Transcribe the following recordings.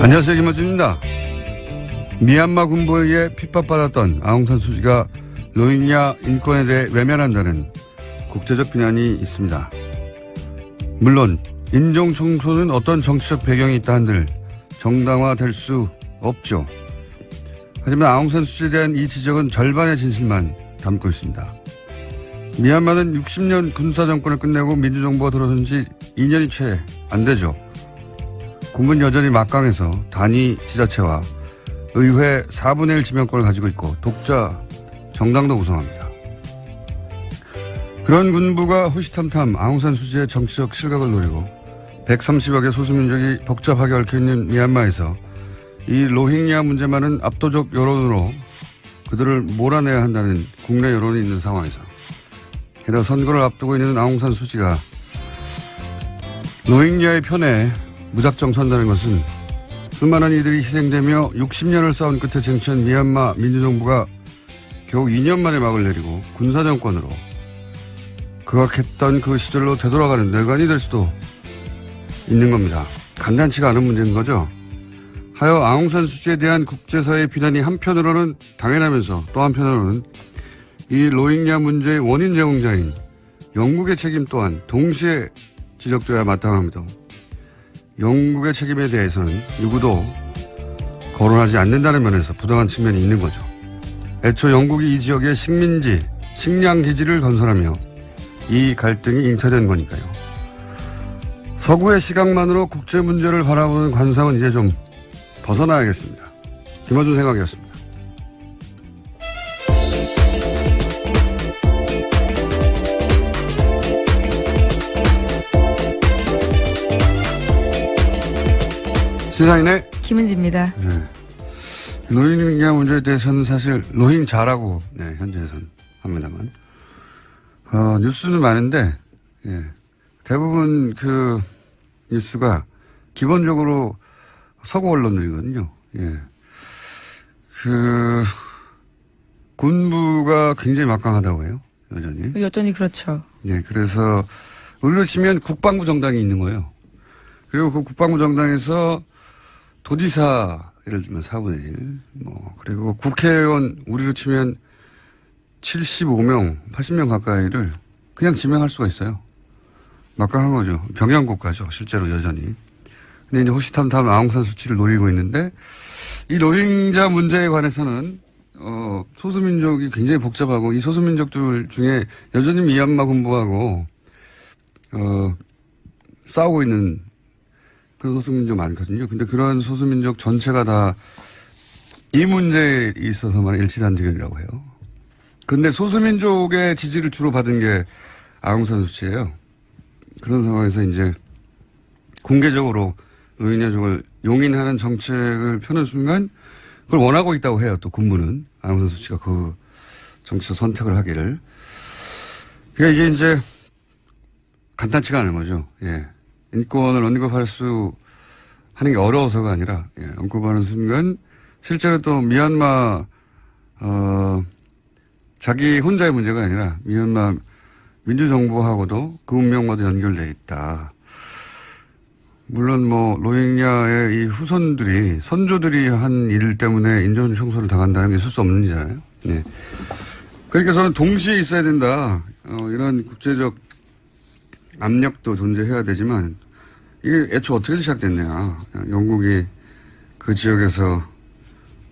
안녕하세요, 김어준입니다. 미얀마 군부에 의해 핍박받았던 아웅산 수지가 로힝야 인권에 대해 외면한다는 국제적 비난이 있습니다. 물론 인종 청소는 어떤 정치적 배경이 있다 한들 정당화될 수 없죠. 하지만 아웅산 수지에 대한 이 지적은 절반의 진실만 담고 있습니다. 미얀마는 60년 군사정권을 끝내고 민주정부가 들어선 지 2년이 채 안 되죠. 군은 여전히 막강해서 단위 지자체와 의회 4분의 1 지명권을 가지고 있고 독자 정당도 구성합니다. 그런 군부가 호시탐탐 아웅산 수지의 정치적 실각을 노리고 130여 개 소수민족이 복잡하게 얽혀있는 미얀마에서 이 로힝야 문제만은 압도적 여론으로 그들을 몰아내야 한다는 국내 여론이 있는 상황에서 게다가 선거를 앞두고 있는 아웅산 수지가 로힝야의 편에 무작정 선다는 것은 수많은 이들이 희생되며 60년을 싸운 끝에 쟁취한 미얀마 민주정부가 겨우 2년 만에 막을 내리고 군사정권으로 극악했던 그 시절로 되돌아가는 뇌관이 될 수도 있는 겁니다. 간단치가 않은 문제인 거죠. 하여 아웅산 수지에 대한 국제사회의 비난이 한편으로는 당연하면서 또 한편으로는 이 로힝야 문제의 원인 제공자인 영국의 책임 또한 동시에 지적되어야 마땅합니다. 영국의 책임에 대해서는 누구도 거론하지 않는다는 면에서 부당한 측면이 있는 거죠. 애초 영국이 이 지역에 식민지, 식량기지를 건설하며 이 갈등이 잉태된 거니까요. 서구의 시각만으로 국제 문제를 바라보는 관상은 이제 좀 벗어나야겠습니다. 김어준 생각이었습니다. 시사인의 김은지입니다. 네. 로힝야 문제에 대해서는 사실 로힝자라고 현재에서는 합니다만 뉴스는 많은데 대부분 그 뉴스가 기본적으로 서구 언론들이거든요. 그 군부가 굉장히 막강하다고 해요. 여전히 그렇죠. 그래서 우리로 치면 국방부 정당이 있는 거예요. 그리고 그 국방부 정당에서 도지사 예를 들면 4분의 1 그리고 국회의원 우리로 치면 75명 80명 가까이를 그냥 지명할 수가 있어요. 막강한 거죠. 병영국가죠. 실제로 여전히. 근데 이제 호시탐탐 아웅산 수치를 노리고 있는데 이 로힝자 문제에 관해서는 소수민족이 굉장히 복잡하고 이 소수민족들 중에 여전히 미얀마 군부하고 싸우고 있는 그런 소수민족 많거든요. 근데 그런 소수민족 전체가 다 이 문제에 있어서만 일치단결이라고 해요. 그런데 소수민족의 지지를 주로 받은 게 아웅산 수치예요. 그런 상황에서 이제 공개적으로 로힝야족을 용인하는 정책을 펴는 순간 그걸 원하고 있다고 해요. 또 군부는 아웅산 수치가 그 정치적 선택을 하기를. 그러니까 이게 이제 간단치가 않은 거죠. 인권을 언급할 수 하는 게 어려워서가 아니라 언급하는 순간 실제로 또 미얀마 자기 혼자의 문제가 아니라 미얀마 민주정부하고도 그 운명과도 연결돼 있다. 물론 로힝야의 이 후손들이 선조들이 한 일 때문에 인종 청소를 당한다는 게 있을 수 없는 일이잖아요. 그러니까 저는 동시에 있어야 된다. 이런 국제적 압력도 존재해야 되지만 이게 애초 어떻게 시작됐냐. 영국이 그 지역에서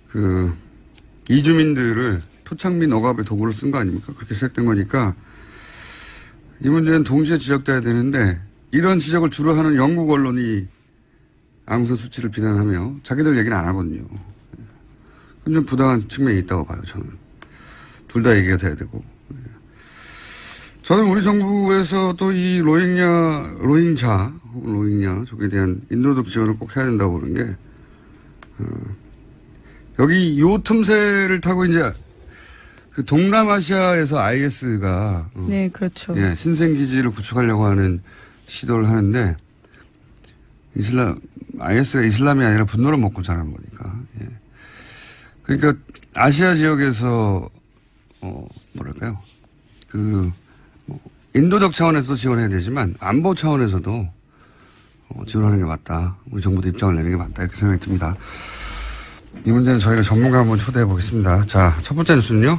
그 이주민들을 토착민 억압의 도구로 쓴 거 아닙니까? 그렇게 시작된 거니까 이 문제는 동시에 지적돼야 되는데 이런 지적을 주로 하는 영국 언론이 아웅산 수치를 비난하며 자기들 얘기는 안 하거든요. 그건 좀 부당한 측면이 있다고 봐요. 저는. 둘 다 얘기가 돼야 되고. 저는 우리 정부에서도 이 로힝자 혹은 로힝야족에 대한 인도적 지원을 꼭 해야 된다고 보는 게 여기 요 틈새를 타고 이제 그 동남아시아에서 IS가 네, 그렇죠. 신생 기지를 구축하려고 하는 시도를 하는데 IS가 이슬람이 아니라 분노를 먹고 자란 거니까. 그러니까 아시아 지역에서 뭐랄까요? 인도적 차원에서 지원해야 되지만 안보 차원에서도 지원하는 게 맞다. 우리 정부도 입장을 내는 게 맞다. 이렇게 생각이 듭니다. 이 문제는 저희가 전문가 한번 초대해 보겠습니다. 자, 첫 번째 뉴스는요.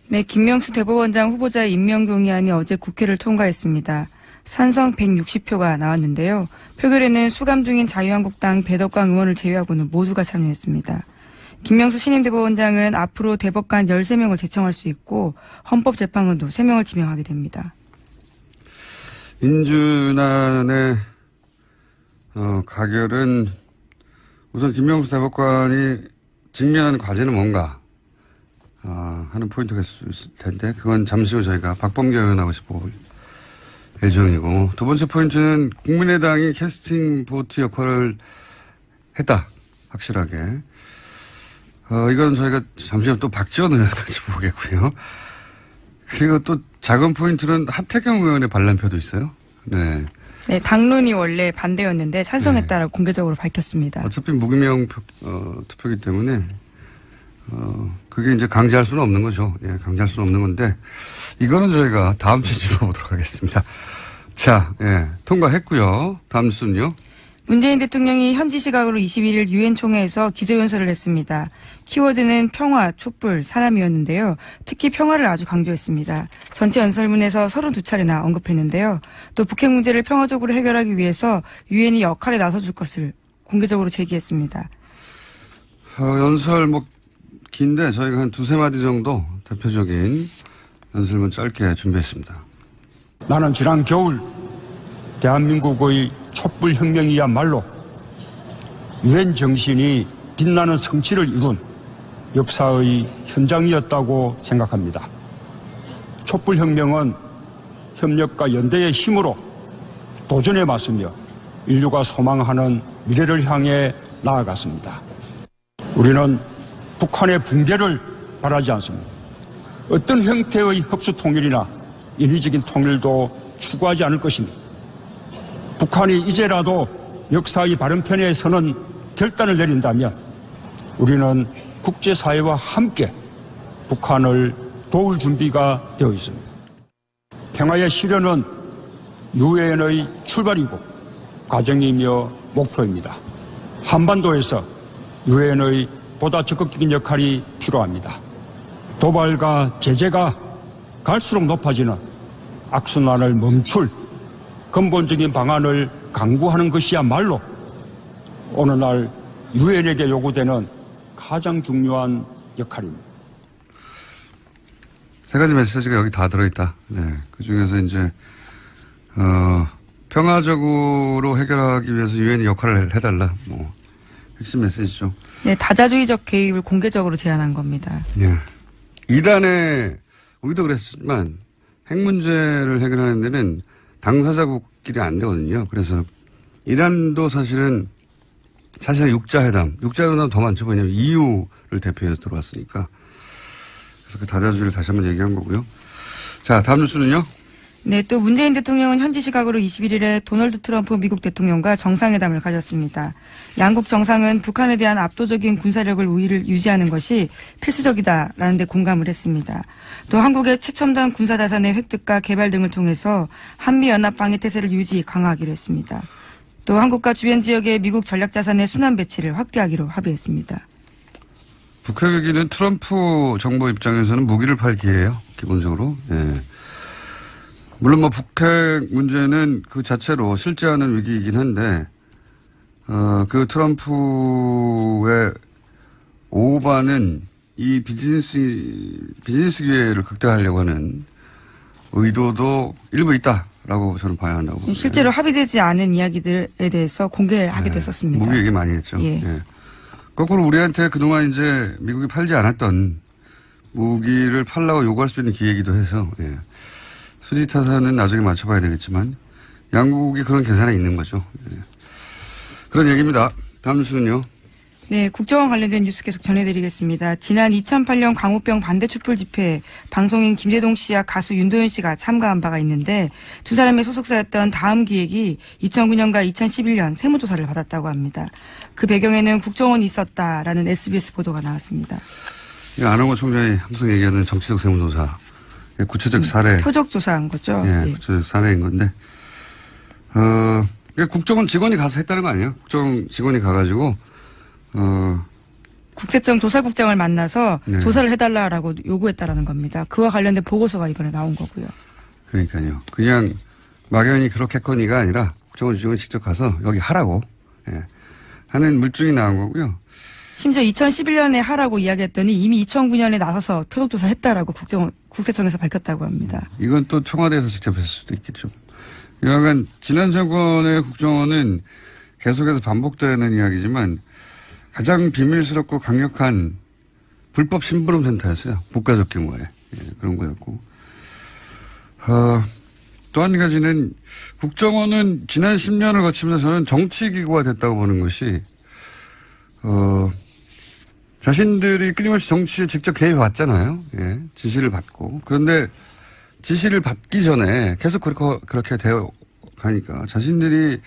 네, 김명수 대법원장 후보자의 임명 동의안이 어제 국회를 통과했습니다. 찬성 160표가 나왔는데요. 표결에는 수감 중인 자유한국당 배덕광 의원을 제외하고는 모두가 참여했습니다. 김명수 신임 대법원장은 앞으로 대법관 13명을 제청할 수 있고 헌법재판관도 3명을 지명하게 됩니다. 인준안의 가결은 우선 김명수 대법관이 직면한 과제는 뭔가 하는 포인트가 있을 텐데 그건 잠시 후 저희가 박범계 의원하고 짚어볼 예정이고, 두 번째 포인트는 국민의당이 캐스팅 보트 역할을 했다. 확실하게. 이건 저희가 잠시 후 또 박지원 의원까지 보겠고요. 그리고 또 작은 포인트는 하태경 의원의 반란표도 있어요. 네. 네, 당론이 원래 반대였는데 찬성했다라고 공개적으로 밝혔습니다. 어차피 무기명 투표이기 때문에 그게 이제 강제할 수는 없는 거죠. 예, 강제할 수는 없는 건데 이거는 저희가 다음 주에 짚어보도록 하겠습니다. 자, 예, 통과했고요. 다음 뉴스는요. 문재인 대통령이 현지 시각으로 21일 유엔 총회에서 기조연설을 했습니다. 키워드는 평화, 촛불, 사람이었는데요. 특히 평화를 아주 강조했습니다. 전체 연설문에서 32차례나 언급했는데요. 또 북핵 문제를 평화적으로 해결하기 위해서 유엔이 역할에 나서줄 것을 공개적으로 제기했습니다. 연설 긴데 저희가 한 두세 마디 정도 대표적인 연설문 짧게 준비했습니다. 나는 지난 겨울 대한민국의 촛불혁명이야말로 유엔 정신이 빛나는 성취를 이룬 역사의 현장이었다고 생각합니다. 촛불혁명은 협력과 연대의 힘으로 도전에 맞서며 인류가 소망하는 미래를 향해 나아갔습니다. 우리는 북한의 붕괴를 바라지 않습니다. 어떤 형태의 흡수 통일이나 인위적인 통일도 추구하지 않을 것입니다. 북한이 이제라도 역사의 바른 편에 서는 결단을 내린다면 우리는 국제사회와 함께 북한을 도울 준비가 되어 있습니다. 평화의 실현은 유엔의 출발이고 과정이며 목표입니다. 한반도에서 유엔의 보다 적극적인 역할이 필요합니다. 도발과 제재가 갈수록 높아지는 악순환을 멈출 근본적인 방안을 강구하는 것이야말로 오늘날 유엔에게 요구되는 가장 중요한 역할입니다. 세 가지 메시지가 여기 다 들어있다. 네. 그 중에서 이제, 평화적으로 해결하기 위해서 유엔이 역할을 해달라. 핵심 메시지죠. 네, 다자주의적 개입을 공개적으로 제안한 겁니다. 예. 이란에, 우리도 그랬지만, 핵 문제를 해결하는 데는 당사자국끼리 안 되거든요. 그래서 이란도 사실은 육자회담 더 많죠. 왜냐하면 EU를 대표해서 들어왔으니까. 그래서 그 다자주의를 다시 한번 얘기한 거고요. 자, 다음 뉴스는요. 네, 또 문재인 대통령은 현지 시각으로 21일에 도널드 트럼프 미국 대통령과 정상회담을 가졌습니다. 양국 정상은 북한에 대한 압도적인 군사력을 우위를 유지하는 것이 필수적이다라는 데 공감을 했습니다. 또 한국의 최첨단 군사자산의 획득과 개발 등을 통해서 한미연합 방위태세를 유지, 강화하기로 했습니다. 또 한국과 주변 지역의 미국 전략자산의 순환 배치를 확대하기로 합의했습니다. 북핵 얘기는 트럼프 정부 입장에서는 무기를 팔 기회예요. 기본적으로. 예. 물론 북핵 문제는 그 자체로 실제하는 위기이긴 한데, 그 트럼프의 오바는 이 비즈니스 기회를 극대화하려고 하는 의도도 일부 있다라고 저는 봐야 한다고 봅니다. 실제로 합의되지 않은 이야기들에 대해서 공개하기도 했었습니다. 무기 얘기 많이 했죠. 예. 예. 거꾸로 우리한테 그동안 이제 미국이 팔지 않았던 무기를 팔라고 요구할 수 있는 기회이기도 해서, 예. 수지 타산은 나중에 맞춰봐야 되겠지만 양국이 그런 계산에 있는 거죠. 예. 그런 얘기입니다. 다음 뉴스는요. 네, 국정원 관련된 뉴스 계속 전해드리겠습니다. 지난 2008년 광우병 반대 촛불 집회에 방송인 김재동 씨와 가수 윤도현 씨가 참가한 바가 있는데 두 사람의 소속사였던 다음 기획이 2009년과 2011년 세무조사를 받았다고 합니다. 그 배경에는 국정원이 있었다라는 SBS 보도가 나왔습니다. 안홍원 총장이 항상 얘기하는 정치적 세무조사. 구체적 사례. 표적 조사한 거죠. 예, 네. 구체적 사례인 건데, 그러니까 국정원 직원이 가서 했다는 거 아니에요? 국정원 직원이 가가지고, 국세청 조사국장을 만나서 네. 조사를 해달라고 요구했다라는 겁니다. 그와 관련된 보고서가 이번에 나온 거고요. 그러니까요. 그냥 막연히 그렇겠거니가 아니라 국정원 직원이 직접 가서 여기 하라고, 예, 하는 물증이 나온 거고요. 심지어 2011년에 하라고 이야기했더니 이미 2009년에 나서서 표독조사 했다라고 국세청에서 밝혔다고 합니다. 이건 또 청와대에서 직접 했을 수도 있겠죠. 여하간 지난 정권의 국정원은 계속해서 반복되는 이야기지만 가장 비밀스럽고 강력한 불법 심부름 센터였어요. 국가적 규모의, 예, 그런 거였고. 또 한 가지는 국정원은 지난 10년을 거치면서 저는 정치기구가 됐다고 보는 것이, 자신들이 끊임없이 정치에 직접 개입해 왔잖아요. 예, 지시를 받고. 그런데 지시를 받기 전에 계속 그렇게 되어 가니까 자신들이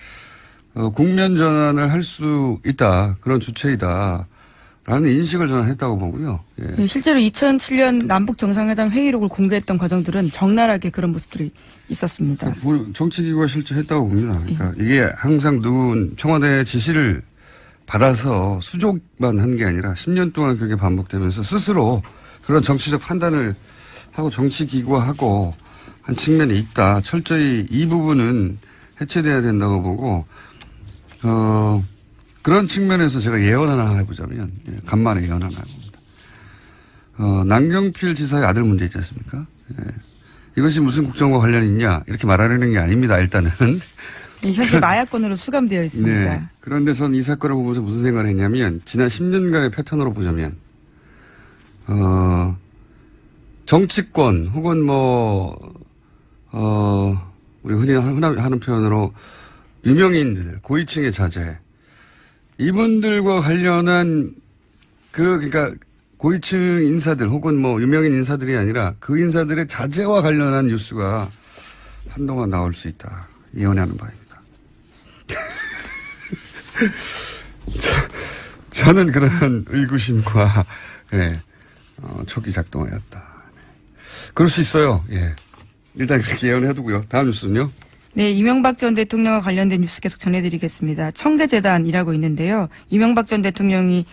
국면 전환을 할 수 있다. 그런 주체이다. 라는 인식을 저는 했다고 보고요. 예. 실제로 2007년 남북 정상회담 회의록을 공개했던 과정들은 적나라하게 그런 모습들이 있었습니다. 정치기구가 실제 했다고 봅니다. 그러니까 이게 항상 청와대의 지시를 받아서 수족만 한 게 아니라 10년 동안 그렇게 반복되면서 스스로 그런 정치적 판단을 하고 정치기구화하고 한 측면이 있다. 철저히 이 부분은 해체돼야 된다고 보고, 그런 측면에서 제가 예언 하나 해보자면, 예, 간만에 예언 하나 해봅니다. 남경필 지사의 아들 문제 있지 않습니까? 예. 이것이 무슨 국정과 관련이 있냐, 이렇게 말하려는 게 아닙니다, 일단은. 현재 마약건으로 수감되어 있습니다. 네. 그런데 전 이 사건을 보면서 무슨 생각을 했냐면, 지난 10년간의 패턴으로 보자면, 정치권, 혹은 우리 흔히 하는 표현으로 유명인들, 고위층의 자제, 이분들과 관련한 그러니까 고위층 인사들 혹은 유명인 인사들이 아니라 그 인사들의 자제와 관련한 뉴스가 한동안 나올 수 있다. 예언하는 바입니다. 저는 그런 의구심과, 예, 촉이 작동하였다. 그럴 수 있어요. 예. 일단 그렇게 예언해두고요. 다음 뉴스는요. 네, 이명박 전 대통령과 관련된 뉴스 계속 전해드리겠습니다. 청계재단이라고 있는데요. 이명박 전 대통령이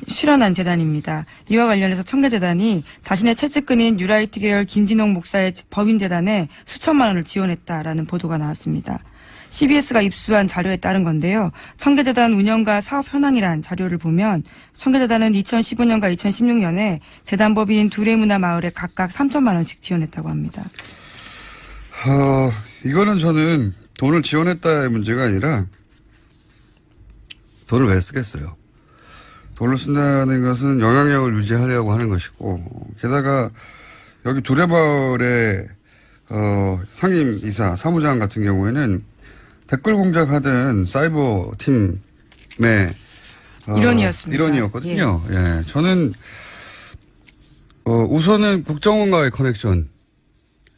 출연한 재단입니다. 이와 관련해서 청계재단이 자신의 채찍근인 뉴라이트 계열 김진홍 목사의 법인재단에 수천만 원을 지원했다라는 보도가 나왔습니다. CBS가 입수한 자료에 따른 건데요. 청계재단 운영과 사업 현황이란 자료를 보면 청계재단은 2015년과 2016년에 재단법인 두레문화마을에 각각 3천만 원씩 지원했다고 합니다. 이거는 저는 돈을 지원했다의 문제가 아니라 돈을 왜 쓰겠어요. 돈을 쓴다는 것은 영향력을 유지하려고 하는 것이고, 게다가 여기 두레마을의 상임이사 사무장 같은 경우에는 댓글 공작하던 사이버 팀의 일원이었거든요. 예. 예. 저는 우선은 국정원과의 커넥션,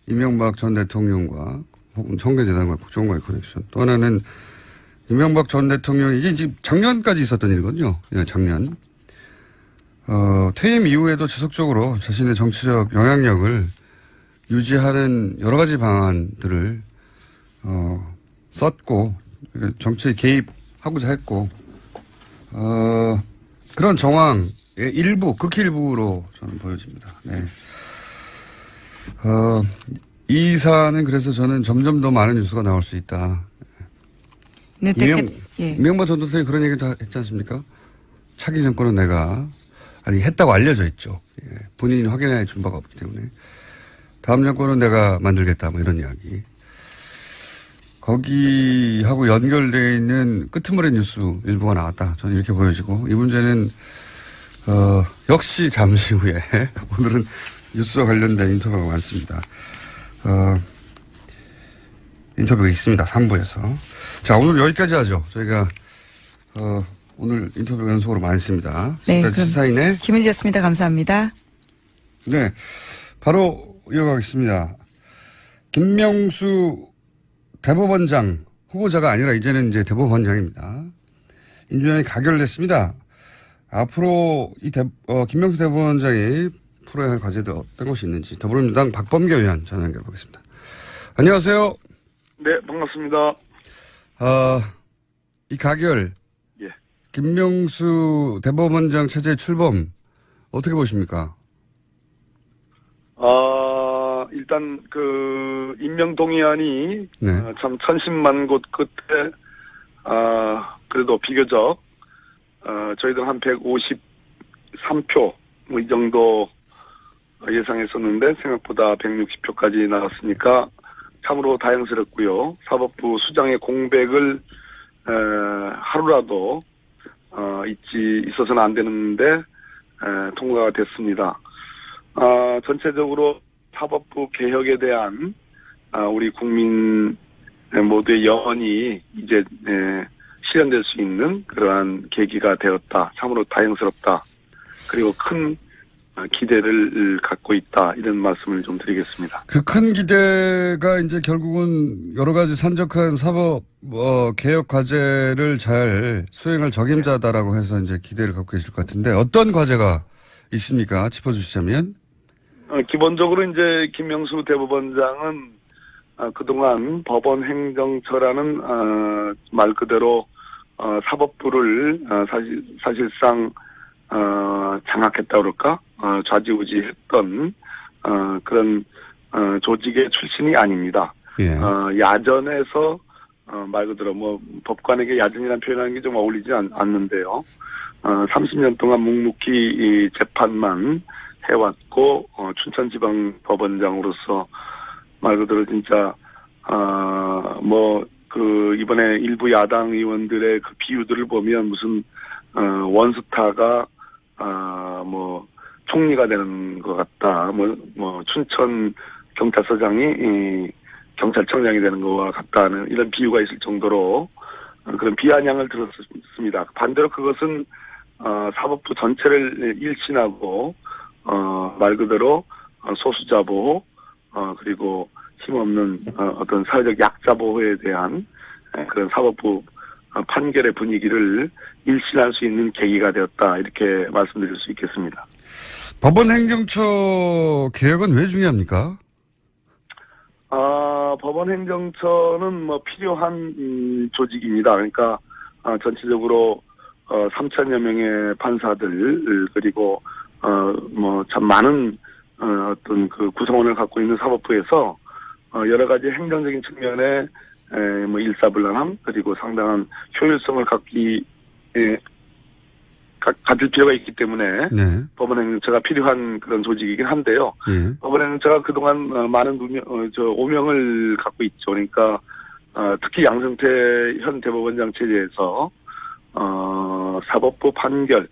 이명박 전 대통령과 혹은 청계재단과 국정원과의 커넥션. 또 하나는 이명박 전 대통령이 이게 지금 작년까지 있었던 일이거든요. 예, 작년. 퇴임 이후에도 지속적으로 자신의 정치적 영향력을 유지하는 여러 가지 방안들을 썼고 정치에 개입하고자 했고 그런 정황의 일부, 극히 일부로 저는 보여집니다. 네. 이 사안은 그래서 저는 점점 더 많은 뉴스가 나올 수 있다. 네, 이명박 전 대통령이 그런 얘기도 했지 않습니까? 차기 정권은 했다고 알려져 있죠. 예. 본인이 확인해 준 바가 없기 때문에. 다음 정권은 내가 만들겠다, 이런 이야기. 거기하고 연결되어 있는 끄트머리 뉴스 일부가 나왔다. 저는 이렇게 보여지고, 이 문제는, 역시 잠시 후에, 오늘은 뉴스와 관련된 인터뷰가 많습니다. 인터뷰가 있습니다. 3부에서. 자, 오늘 여기까지 하죠. 저희가, 오늘 인터뷰 연속으로 많이 했습니다. 네. 시사인의 김은지였습니다. 감사합니다. 네. 바로 이어가겠습니다. 김명수 대법원장 후보자가 아니라 이제는 이제 대법원장입니다. 인준안이 가결됐습니다. 앞으로 김명수 대법원장이 풀어야 할 과제들 어떤 것이 있는지 더불어민주당 박범계 의원 전화 연결해 보겠습니다. 안녕하세요. 네, 반갑습니다. 이 가결, 예. 김명수 대법원장 체제의 출범, 어떻게 보십니까? 일단 임명동의안이 네. 참 천신만 곳 끝에 그래도 비교적 저희들 한 153표 뭐 이 정도 예상했었는데 생각보다 160표까지 나왔으니까 참으로 다행스럽고요. 사법부 수장의 공백을 하루라도 있어서는 안 되는데 통과가 됐습니다. 전체적으로 사법부 개혁에 대한 우리 국민 모두의 염원이 이제 실현될 수 있는 그러한 계기가 되었다. 참으로 다행스럽다. 그리고 큰 기대를 갖고 있다. 이런 말씀을 좀 드리겠습니다. 그 큰 기대가 이제 결국은 여러 가지 산적한 사법 개혁 과제를 잘 수행할 적임자다라고 해서 이제 기대를 갖고 계실 것 같은데 어떤 과제가 있습니까? 짚어주시자면. 기본적으로 이제 김명수 대법원장은 그동안 법원 행정처라는 말 그대로 사법부를 사실상 장악했다 그럴까 좌지우지했던 그런 조직의 출신이 아닙니다. 예. 야전에서 말 그대로 뭐 법관에게 야전이라는 표현하는 게 좀 어울리지 않는데요. 30년 동안 묵묵히 이 재판만 해왔고 춘천지방법원장으로서 말 그대로 진짜 이번에 일부 야당 의원들의 그 비유들을 보면 무슨 원스타가 총리가 되는 것 같다. 춘천 경찰서장이 경찰청장이 되는 것과 같다는 이런 비유가 있을 정도로 그런 비아냥을 들었습니다. 반대로 그것은 사법부 전체를 일신하고 말 그대로 소수자 보호 그리고 힘없는 어떤 사회적 약자 보호에 대한 그런 사법부 판결의 분위기를 일신할 수 있는 계기가 되었다. 이렇게 말씀드릴 수 있겠습니다. 법원 행정처 개혁은 왜 중요합니까? 법원 행정처는 필요한 조직입니다. 그러니까 전체적으로 3천여 명의 판사들 그리고 참 많은 어떤 그 구성원을 갖고 있는 사법부에서 여러 가지 행정적인 측면에 일사불란함 그리고 상당한 효율성을 가질 필요가 있기 때문에 네. 법원행정처가 필요한 그런 조직이긴 한데요. 예. 법원행정처가 그동안 많은 오명을 갖고 있죠. 그러니까 특히 양승태 현 대법원장 체제에서 사법부 판결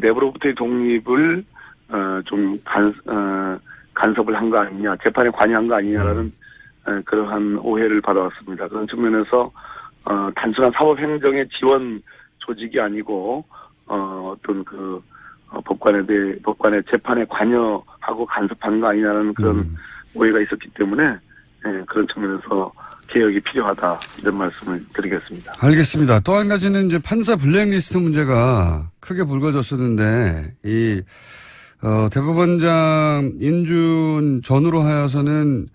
내부로부터의 독립을 좀 간섭을 한 거 아니냐, 재판에 관여한 거 아니냐라는 그러한 오해를 받아왔습니다. 그런 측면에서 단순한 사법행정의 지원 조직이 아니고 어떤 법관의 재판에 관여하고 간섭하는 거 아니냐는 그런 오해가 있었기 때문에 그런 측면에서 개혁이 필요하다 이런 말씀을 드리겠습니다. 알겠습니다. 또 한 가지는 이제 판사 블랙리스트 문제가 크게 불거졌었는데 이 대법원장 인준 전후로 하여서는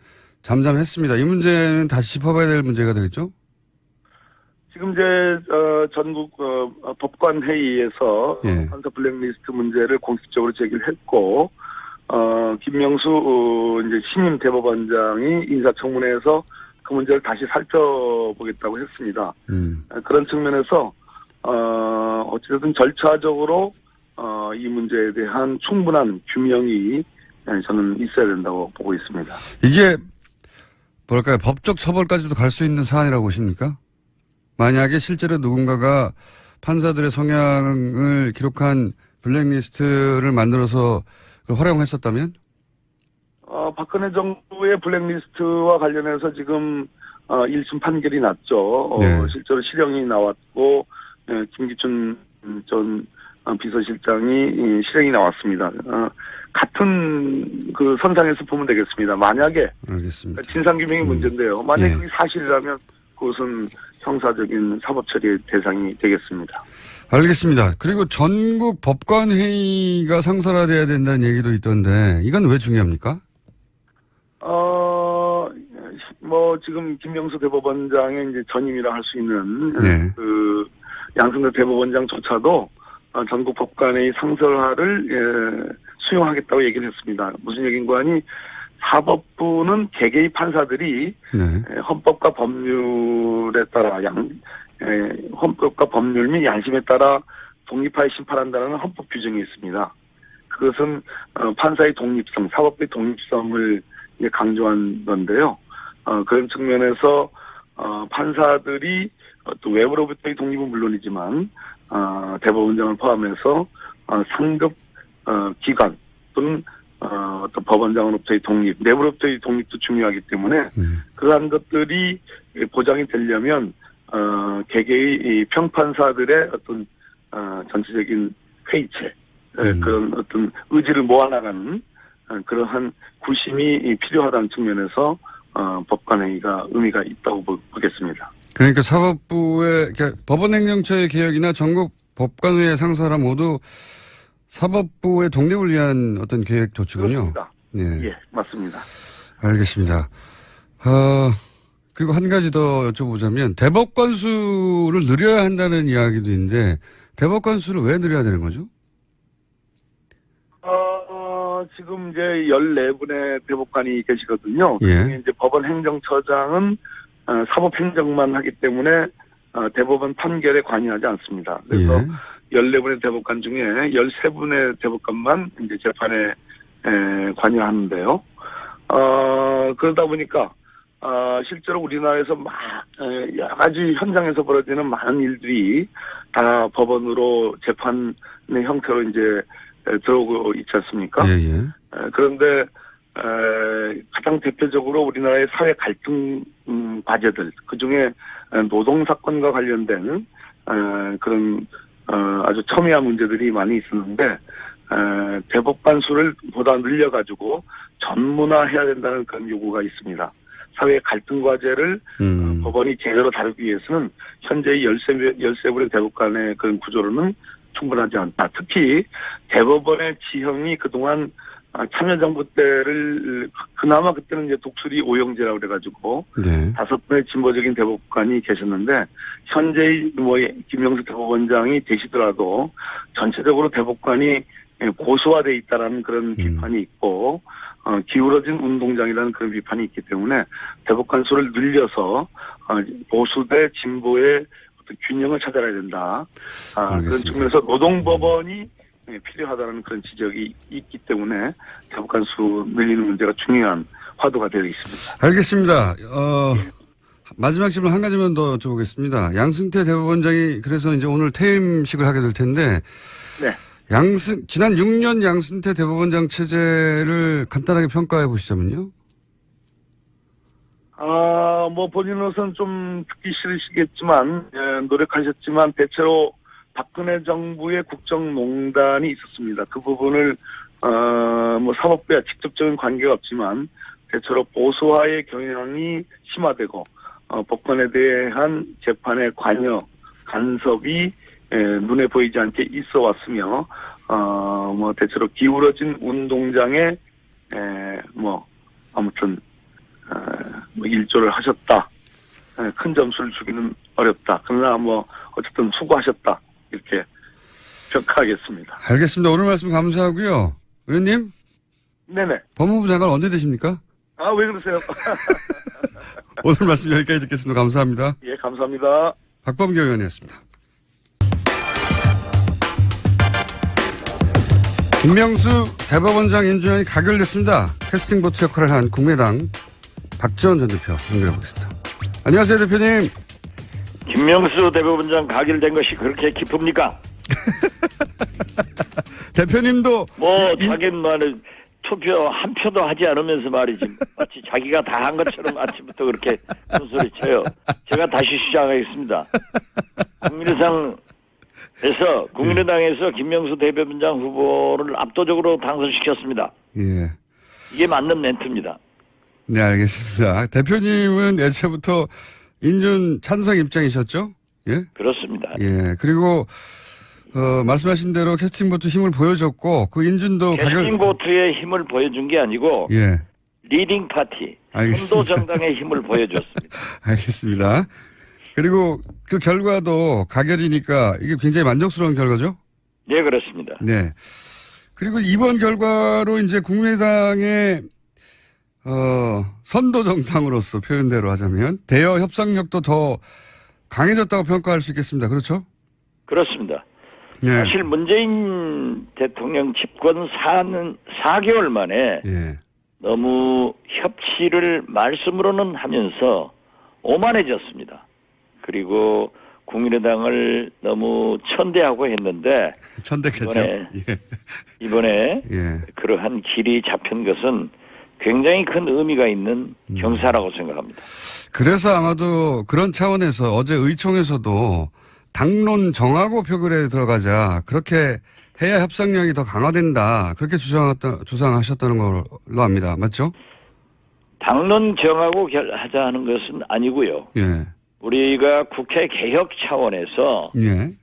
잠잠했습니다. 이 문제는 다시 짚어봐야 될 문제가 되겠죠? 지금 이제 전국 법관 회의에서 예. 판사 블랙리스트 문제를 공식적으로 제기를 했고 김명수 이제 신임 대법원장이 인사청문회에서 그 문제를 다시 살펴보겠다고 했습니다. 그런 측면에서 어찌됐든 절차적으로 이 문제에 대한 충분한 규명이 저는 있어야 된다고 보고 있습니다. 이게 뭐랄까요? 법적 처벌까지도 갈 수 있는 사안이라고 보십니까? 만약에 실제로 누군가가 판사들의 성향을 기록한 블랙리스트를 만들어서 활용했었다면? 박근혜 정부의 블랙리스트와 관련해서 지금 1심 판결이 났죠. 네. 실제로 실형이 나왔고 김기춘 전 비서실장이 실형이 나왔습니다. 같은 그 선상에서 보면 되겠습니다. 만약에 알겠습니다. 진상규명이 문제인데요. 만약에 예. 그게 사실이라면 그것은 형사적인 사법 처리의 대상이 되겠습니다. 알겠습니다. 그리고 전국 법관회의가 상설화돼야 된다는 얘기도 있던데 이건 왜 중요합니까? 지금 김명수 대법원장의 이제 전임이라 할 수 있는 네. 그 양승태 대법원장조차도 전국 법관의 상설화를 수용하겠다고 얘기를 했습니다. 무슨 얘기인가 하니 사법부는 개개의 판사들이 네. 헌법과 법률에 따라 헌법과 법률 및 양심에 따라 독립하여 심판한다는 헌법 규정이 있습니다. 그것은 판사의 독립성, 사법부의 독립성을 이제 강조한 건데요. 그런 측면에서 판사들이 또 외부로부터의 독립은 물론이지만 대법원장을 포함해서 상급 기관 또는 또 법원장으로부터의 독립, 내부로부터의 독립도 중요하기 때문에 그러한 것들이 보장이 되려면 개개의 이 평판사들의 어떤 전체적인 회의체, 그런 어떤 의지를 모아나가는 그러한 구심이 필요하다는 측면에서 법관회의가 의미가 있다고 보겠습니다. 그러니까 사법부의 그러니까 법원행정처의 개혁이나 전국 법관회의 상설화 모두 사법부의 독립을 위한 어떤 계획 조치군요. 그렇습니다. 네. 예, 맞습니다. 알겠습니다. 그리고 한 가지 더 여쭤보자면 대법관 수를 늘려야 한다는 이야기도 있는데 대법관 수를 왜 늘려야 되는 거죠? 지금 이제 14분의 대법관이 계시거든요. 예. 그중에 이제 법원 행정처장은 사법행정만 하기 때문에 대법원 판결에 관여하지 않습니다. 그래서 예. 14분의 대법관 중에 13분의 대법관만 이제 재판에 관여하는데요. 그러다 보니까 실제로 우리나라에서 여러 가지 현장에서 벌어지는 많은 일들이 다 법원으로 재판의 형태로 이제 들어오고 있지 않습니까? 예, 예. 그런데 가장 대표적으로 우리나라의 사회 갈등 과제들, 그중에 노동사건과 관련된 그런 아주 첨예한 문제들이 많이 있었는데 대법관 수를 보다 늘려가지고 전문화해야 된다는 그런 요구가 있습니다. 사회 갈등 과제를 법원이 제대로 다루기 위해서는 현재의 13분의 대법관의 그런 구조로는 충분하지 않다. 특히 대법원의 지형이 그동안 참여정부 때를 그나마 그때는 이제 독수리 오영제라고 그래가지고 네. 5분의 진보적인 대법관이 계셨는데 현재의 김명수 대법원장이 되시더라도 전체적으로 대법관이 고수화돼 있다라는 그런 비판이 있고 기울어진 운동장이라는 그런 비판이 있기 때문에 대법관 수를 늘려서 보수 대 진보의 어떤 균형을 찾아야 된다. 그런 측면에서 노동법원이 필요하다는 그런 지적이 있기 때문에 대법관 수 늘리는 문제가 중요한 화두가 되어 있습니다. 알겠습니다. 마지막 질문 한 가지만 더 여쭤보겠습니다. 양승태 대법원장이 그래서 이제 오늘 퇴임식을 하게 될 텐데 네. 지난 6년 양승태 대법원장 체제를 간단하게 평가해 보시자면요. 본인으로서는 좀 듣기 싫으시겠지만, 노력하셨지만, 대체로 박근혜 정부의 국정농단이 있었습니다. 그 부분을, 사법부와 직접적인 관계가 없지만, 대체로 보수화의 경향이 심화되고, 법관에 대한 재판의 관여, 간섭이, 눈에 보이지 않게 있어 왔으며, 대체로 기울어진 운동장에, 아무튼, 일조를 하셨다. 큰 점수를 주기는 어렵다. 그러나 어쨌든 수고하셨다. 이렇게 평가하겠습니다. 알겠습니다. 오늘 말씀 감사하고요. 의원님? 네네. 법무부 장관 언제 되십니까? 왜 그러세요? 오늘 말씀 여기까지 듣겠습니다. 감사합니다. 예, 감사합니다. 박범계 의원이었습니다. 김명수 대법원장 인준안이 가결됐습니다. 캐스팅 보트 역할을 한 국민의당 박지원 전 대표 연결해 보겠습니다. 안녕하세요, 대표님. 김명수 대법원장 가결된 것이 그렇게 기쁩니까? 대표님도 자기는 투표 한 표도 하지 않으면서 말이지 마치 자기가 다 한 것처럼 아침부터 그렇게 손소리 쳐요. 제가 다시 시작하겠습니다. 국민의당에서 김명수 대법원장 후보를 압도적으로 당선시켰습니다. 예. 이게 맞는 멘트입니다. 네, 알겠습니다. 대표님은 애초부터 인준 찬성 입장이셨죠? 예? 그렇습니다. 예. 그리고, 말씀하신 대로 캐스팅보트 힘을 보여줬고, 그 인준도 캐스팅보트의 힘을 보여준 게 아니고, 예. 리딩 파티, 알겠습니다. 선도 정당의 힘을 보여줬습니다. 알겠습니다. 그리고 그 결과도 가결이니까 이게 굉장히 만족스러운 결과죠? 네, 그렇습니다. 네. 그리고 이번 결과로 이제 국민의당의 선도 정당으로서 표현대로 하자면 대여 협상력도 더 강해졌다고 평가할 수 있겠습니다. 그렇죠? 그렇습니다. 네. 사실 문재인 대통령 집권 4개월 만에 예. 너무 협치를 말씀으로는 하면서 오만해졌습니다. 그리고 국민의당을 너무 천대하고 했는데 천대했죠. 이번에 예. 그러한 길이 잡힌 것은 굉장히 큰 의미가 있는 경사라고 생각합니다. 그래서 아마도 그런 차원에서 어제 의총에서도 당론 정하고 표결에 들어가자. 그렇게 해야 협상력이 더 강화된다. 그렇게 주장하셨다는 걸로 압니다. 맞죠? 당론 정하고 하자 하는 것은 아니고요. 예. 우리가 국회 개혁 차원에서 예.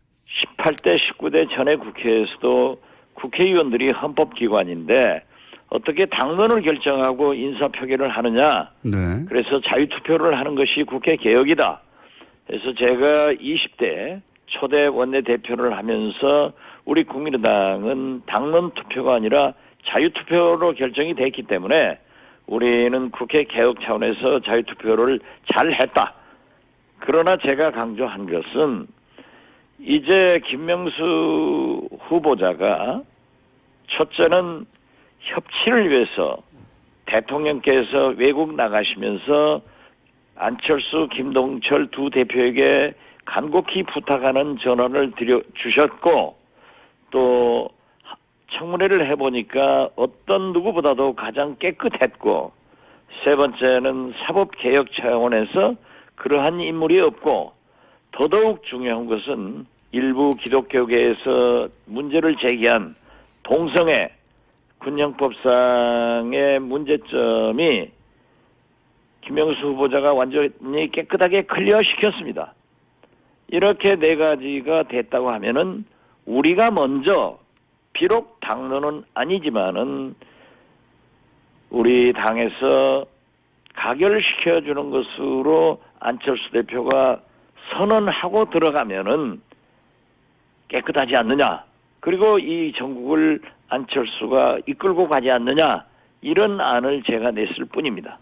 18대, 19대 전에 국회에서도 국회의원들이 헌법기관인데 어떻게 당론을 결정하고 인사표결을 하느냐. 네. 그래서 자유투표를 하는 것이 국회 개혁이다. 그래서 제가 20대 초대 원내대표를 하면서 우리 국민의당은 당론 투표가 아니라 자유투표로 결정이 됐기 때문에 우리는 국회 개혁 차원에서 자유투표를 잘 했다. 그러나 제가 강조한 것은 이제 김명수 후보자가 첫째는 협치를 위해서 대통령께서 외국 나가시면서 안철수, 김동철 두 대표에게 간곡히 부탁하는 전화를 주셨고 또 청문회를 해보니까 어떤 누구보다도 가장 깨끗했고 세 번째는 사법개혁 차원에서 그러한 인물이 없고 더더욱 중요한 것은 일부 기독교계에서 문제를 제기한 동성애 군형법상의 문제점이 김명수 후보자가 완전히 깨끗하게 클리어시켰습니다. 이렇게 네 가지가 됐다고 하면은 우리가 먼저 비록 당론은 아니지만은 우리 당에서 가결시켜주는 것으로 안철수 대표가 선언하고 들어가면은 깨끗하지 않느냐. 그리고 이 전국을 안철수가 이끌고 가지 않느냐. 이런 안을 제가 냈을 뿐입니다.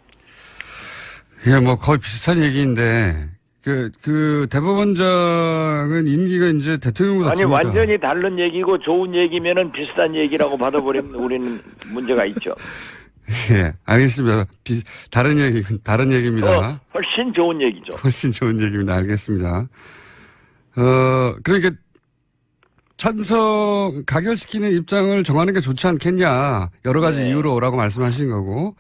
예, 뭐 거의 비슷한 얘기인데 그 대법원장은 임기가 이제 대통령보다 아니 깁니다. 완전히 다른 얘기고 좋은 얘기면은 비슷한 얘기라고 받아버리면 우리는 문제가 있죠. 예, 알겠습니다. 다른 얘기입니다. 훨씬 좋은 얘기죠. 훨씬 좋은 얘기입니다. 알겠습니다. 그러니까 가결시키는 입장을 정하는 게 좋지 않겠냐. 여러 가지 네. 이유로라고 말씀하신 거고.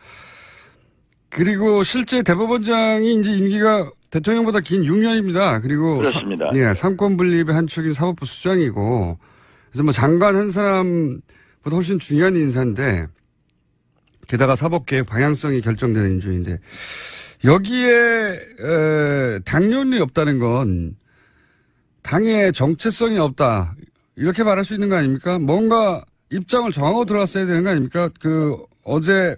그리고 실제 대법원장이 이제 임기가 대통령보다 긴 6년입니다. 그리고 그렇습니다. 예, 삼권 분립의 한 축인 사법부 수장이고, 그래서 뭐 장관 한 사람보다 훨씬 중요한 인사인데, 게다가 사법개혁 방향성이 결정되는 인준인데, 여기에 당론이 없다는 건 당의 정체성이 없다. 이렇게 말할 수 있는 거 아닙니까? 뭔가 입장을 정하고 들어왔어야 되는 거 아닙니까? 어제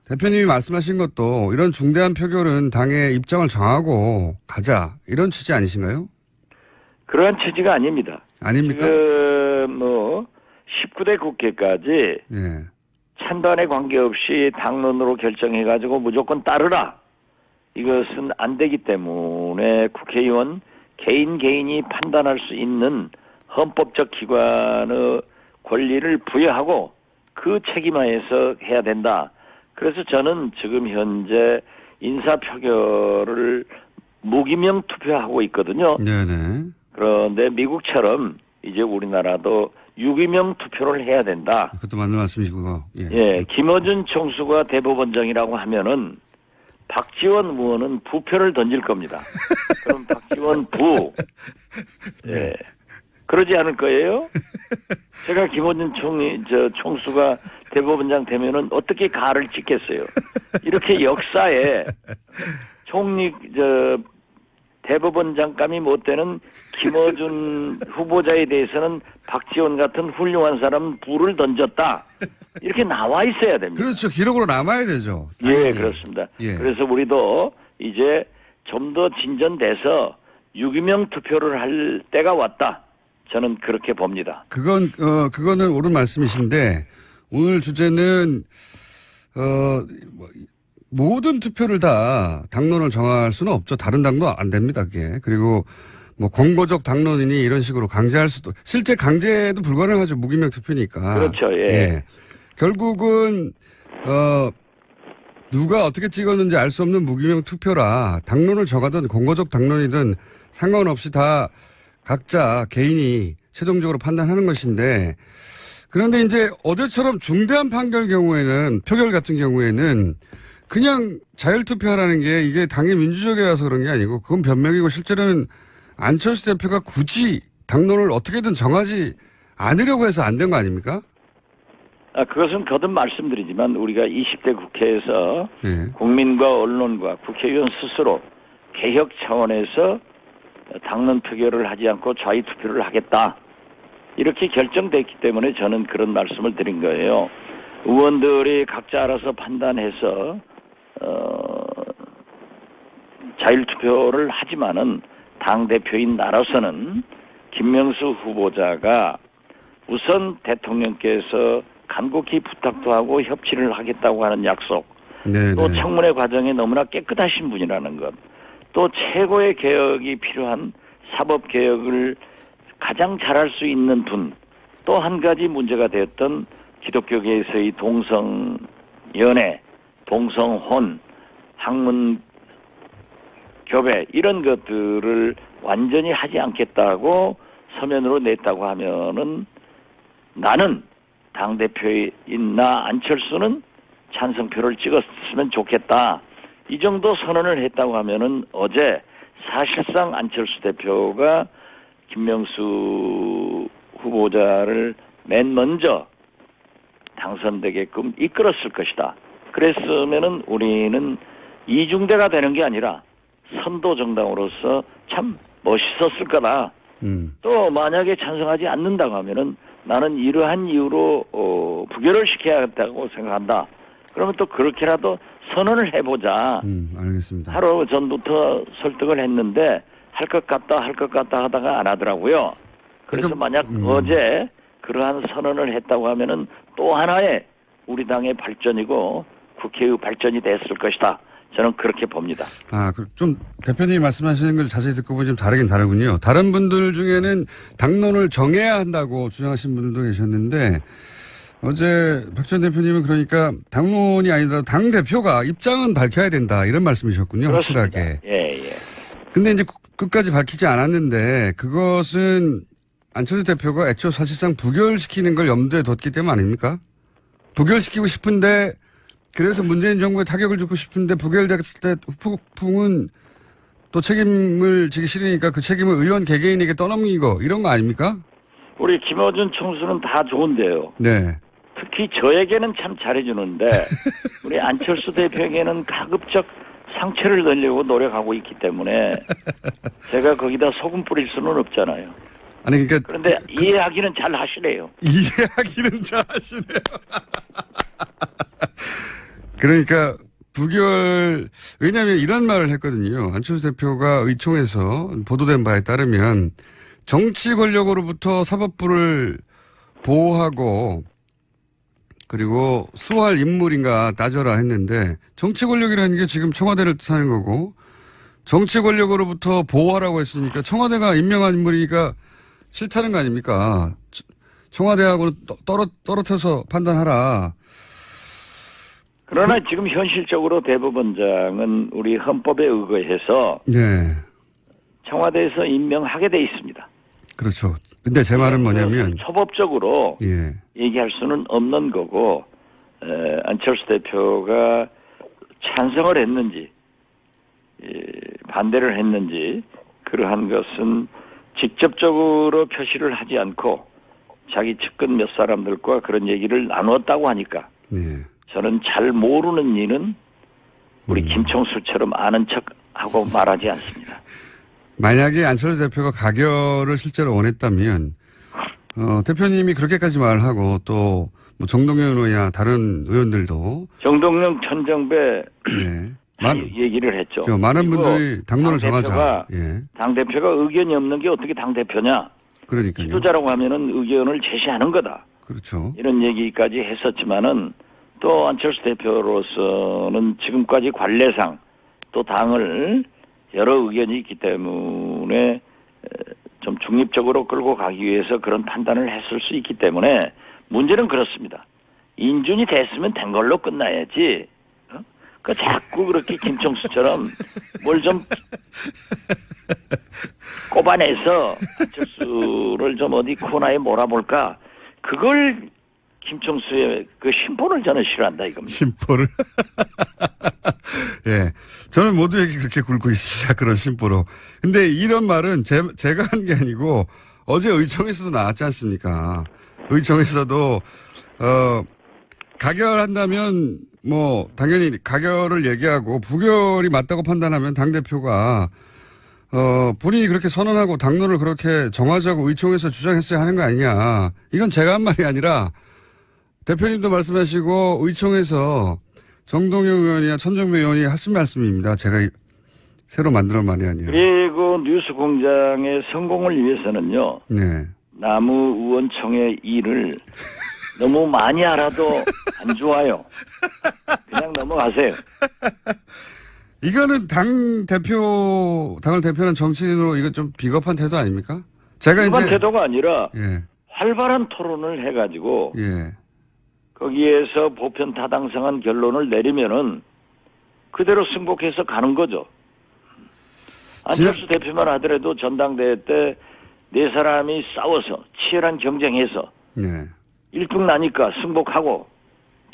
대표님이 말씀하신 것도 이런 중대한 표결은 당의 입장을 정하고 가자. 이런 취지 아니신가요? 그러한 취지가 아닙니다. 아닙니까? 지금 19대 국회까지 예. 찬반에 관계없이 당론으로 결정해가지고 무조건 따르라. 이것은 안 되기 때문에 국회의원 개인이 판단할 수 있는 헌법적 기관의 권리를 부여하고 그 책임하에서 해야 된다. 그래서 저는 지금 현재 인사표결을 무기명 투표하고 있거든요. 네네. 그런데 미국처럼 이제 우리나라도 유기명 투표를 해야 된다. 그것도 맞는 말씀이시고. 예, 김어준 총수가 대법원장이라고 하면은 박지원 의원은 부표를 던질 겁니다. 그럼 박지원 예. 그러지 않을 거예요? 제가 김어준 총수가 대법원장 되면은 어떻게 가를 찍겠어요? 이렇게 역사에 대법원장감이 못 되는 김어준 후보자에 대해서는 박지원 같은 훌륭한 사람은 불을 던졌다. 이렇게 나와 있어야 됩니다. 그렇죠. 기록으로 남아야 되죠. 예, 당연히. 그렇습니다. 예. 그래서 우리도 이제 좀 더 진전돼서 유기명 투표를 할 때가 왔다. 저는 그렇게 봅니다. 그거는 옳은 말씀이신데, 오늘 주제는, 모든 투표를 다 당론을 정할 수는 없죠. 다른 당도 안 됩니다, 그게. 그리고 뭐 권고적 당론이니 이런 식으로 강제할 수도, 실제 강제도 불가능하죠. 무기명 투표니까. 그렇죠, 예. 결국은, 누가 어떻게 찍었는지 알 수 없는 무기명 투표라 당론을 정하든 권고적 당론이든 상관없이 다 각자 개인이 최종적으로 판단하는 것인데, 그런데 이제 어제처럼 중대한 판결 경우에는, 표결 같은 경우에는 그냥 자율투표하라는 게 이게 당의 민주적이라서 그런 게 아니고 그건 변명이고, 실제로는 안철수 대표가 굳이 당론을 어떻게든 정하지 않으려고 해서 안 된 거 아닙니까? 그것은 거듭 말씀드리지만 우리가 20대 국회에서 네. 국민과 언론과 국회의원 스스로 개혁 차원에서 당론 표결을 하지 않고 자유투표를 하겠다. 이렇게 결정됐기 때문에 저는 그런 말씀을 드린 거예요. 의원들이 각자 알아서 판단해서 자율투표를 하지만은 당대표인 나로서는 김명수 후보자가 우선 대통령께서 간곡히 부탁도 하고 협치를 하겠다고 하는 약속, 네네. 또 청문회 과정에 너무나 깨끗하신 분이라는 것, 또 최고의 개혁이 필요한 사법개혁을 가장 잘할 수 있는 분, 또 한 가지 문제가 되었던 기독교계에서의 동성연애, 동성혼, 학문교배 이런 것들을 완전히 하지 않겠다고 서면으로 냈다고 하면은 나는 당대표인 나 안철수는 찬성표를 찍었으면 좋겠다. 이 정도 선언을 했다고 하면은 어제 사실상 안철수 대표가 김명수 후보자를 맨 먼저 당선되게끔 이끌었을 것이다. 그랬으면은 우리는 이중대가 되는 게 아니라 선도 정당으로서 참 멋있었을 거다. 또 만약에 찬성하지 않는다고 하면은 나는 이러한 이유로 부결을 시켜야겠다고 생각한다. 그러면 또 그렇게라도 선언을 해보자. 알겠습니다. 하루 전부터 설득을 했는데 할 것 같다 하다가 안 하더라고요. 그래서 만약 어제 그러한 선언을 했다고 하면은 또 하나의 우리 당의 발전이고 국회의 발전이 됐을 것이다. 저는 그렇게 봅니다. 좀 대표님이 말씀하시는 걸 자세히 듣고 보면 좀 다르긴 다르군요. 다른 분들 중에는 당론을 정해야 한다고 주장하신 분들도 계셨는데, 어제 박 전 대표님은 그러니까 당론이 아니더라도 당 대표가 입장은 밝혀야 된다 이런 말씀이셨군요. 그렇습니다. 확실하게. 예. 근데 이제 끝까지 밝히지 않았는데 그것은 안철수 대표가 애초 사실상 부결시키는 걸 염두에 뒀기 때문 아닙니까? 부결시키고 싶은데, 그래서 문재인 정부에 타격을 주고 싶은데 부결됐을 때 후폭풍은 또 책임을 지기 싫으니까 그 책임을 의원 개개인에게 떠넘기고 이런 거 아닙니까? 우리 김어준 총수는 다 좋은데요. 네. 특히 저에게는 참 잘해주는데 우리 안철수 대표에게는 가급적 상처를 내려고 노력하고 있기 때문에 제가 거기다 소금 뿌릴 수는 없잖아요. 아니 그러니까 그런데 이해하기는 잘 하시네요. 이해하기는 잘 하시네요. 그러니까 부결, 왜냐하면 이런 말을 했거든요. 안철수 대표가 의총에서 보도된 바에 따르면 정치 권력으로부터 사법부를 보호하고 그리고 수호할 인물인가 따져라 했는데, 정치 권력이라는 게 지금 청와대를 뜻하는 거고 정치 권력으로부터 보호하라고 했으니까 청와대가 임명한 인물이니까 싫다는 거 아닙니까? 청와대하고는 떨어져서 판단하라. 그러나 지금 현실적으로 대법원장은 우리 헌법에 의거해서 네. 청와대에서 임명하게 돼 있습니다. 그렇죠. 근데 제 말은 뭐냐면 초법적으로 예. 얘기할 수는 없는 거고, 안철수 대표가 찬성을 했는지 반대를 했는지 그러한 것은 직접적으로 표시를 하지 않고 자기 측근 몇 사람들과 그런 얘기를 나누었다고 하니까 예. 저는 잘 모르는 일은 우리 김총수처럼 아는 척하고 말하지 않습니다. 만약에 안철수 대표가 가결을 실제로 원했다면 대표님이 그렇게까지 말하고 또 뭐 정동영 의원이나 다른 의원들도 정동영, 천정배 네. 얘기를 했죠. 많은 분들이 당론을 정하자. 예. 당대표가 의견이 없는 게 어떻게 당대표냐. 그러니까요. 지도자라고 하면은 의견을 제시하는 거다. 그렇죠. 이런 얘기까지 했었지만은 또 안철수 대표로서는 지금까지 관례상 또 당을 여러 의견이 있기 때문에 좀 중립적으로 끌고 가기 위해서 그런 판단을 했을 수 있기 때문에 문제는 그렇습니다. 인준이 됐으면 된 걸로 끝나야지. 그 자꾸 그렇게 김총수처럼 뭘 좀 꼽아내서 안철수를 좀 어디 코너에 몰아볼까? 그걸 김총수의 그 심보를 저는 싫어한다 이겁니다. 심보를. 예. 저는 모두에게 그렇게 굴고 있습니다. 그런 심보로. 근데 이런 말은 제가 한 게 아니고 어제 의총에서도 나왔지 않습니까? 의총에서도, 가결한다면 뭐 당연히 가결을 얘기하고 부결이 맞다고 판단하면 당대표가 본인이 그렇게 선언하고 당론을 그렇게 정하자고 의총에서 주장했어야 하는 거 아니냐. 이건 제가 한 말이 아니라 대표님도 말씀하시고 의총에서 정동영 의원이나 천정배 의원이 하신 말씀입니다. 제가 새로 만든 말이 아니라. 그리고 뉴스공장의 성공을 위해서는요. 네. 남의원총의 일을 너무 많이 알아도 안 좋아요. 그냥 넘어가세요. 이거는 당을 대표하는 정치인으로 이거 좀 비겁한 태도 아닙니까? 제가 비겁한 이제 태도가 아니라 예. 활발한 토론을 해가지고 예. 거기에서 보편 타당성한 결론을 내리면은 그대로 승복해서 가는 거죠. 안철수 대표만 하더라도 전당대회 때 네 사람이 싸워서 치열한 경쟁해서 네. 1등 나니까 승복하고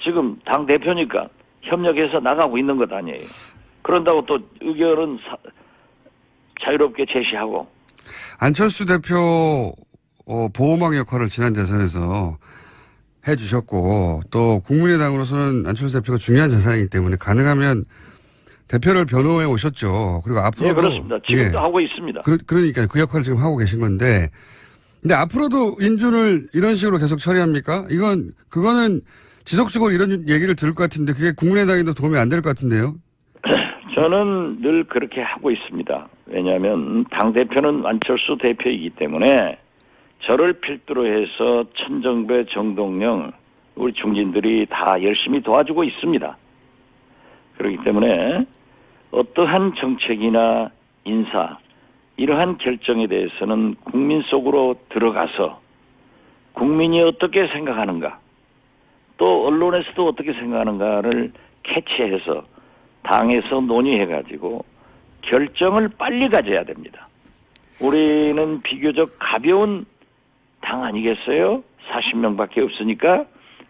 지금 당 대표니까 협력해서 나가고 있는 것 아니에요. 그런다고 또 의견은 자유롭게 제시하고. 안철수 대표 보호막 역할을 지난 대선에서 해주셨고 또 국민의당으로서는 안철수 대표가 중요한 자산이기 때문에 가능하면 대표를 변호해 오셨죠. 그리고 앞으로도. 네, 그렇습니다. 지금도 하고 있습니다. 그러니까 그 역할을 지금 하고 계신 건데 근데 앞으로도 인준을 이런 식으로 계속 처리합니까? 그거는 지속적으로 이런 얘기를 들을 것 같은데 그게 국민의당에도 도움이 안 될 것 같은데요. 저는 늘 그렇게 하고 있습니다. 왜냐하면 당대표는 안철수 대표이기 때문에 저를 필두로 해서 천정배, 정동영 우리 중진들이 다 열심히 도와주고 있습니다. 그렇기 때문에 어떠한 정책이나 인사 이러한 결정에 대해서는 국민 속으로 들어가서 국민이 어떻게 생각하는가 또 언론에서도 어떻게 생각하는가를 캐치해서 당에서 논의해가지고 결정을 빨리 가져야 됩니다. 우리는 비교적 가벼운 당 아니겠어요? 40명밖에 없으니까.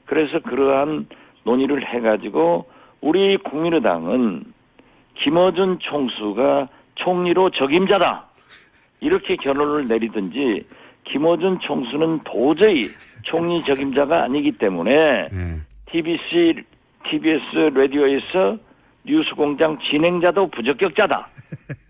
그래서 그러한 논의를 해가지고 우리 국민의당은 김어준 총수가 총리로 적임자다. 이렇게 결론을 내리든지 김어준 총수는 도저히 총리 적임자가 아니기 때문에 TBS 라디오에서 뉴스공장 진행자도 부적격자다.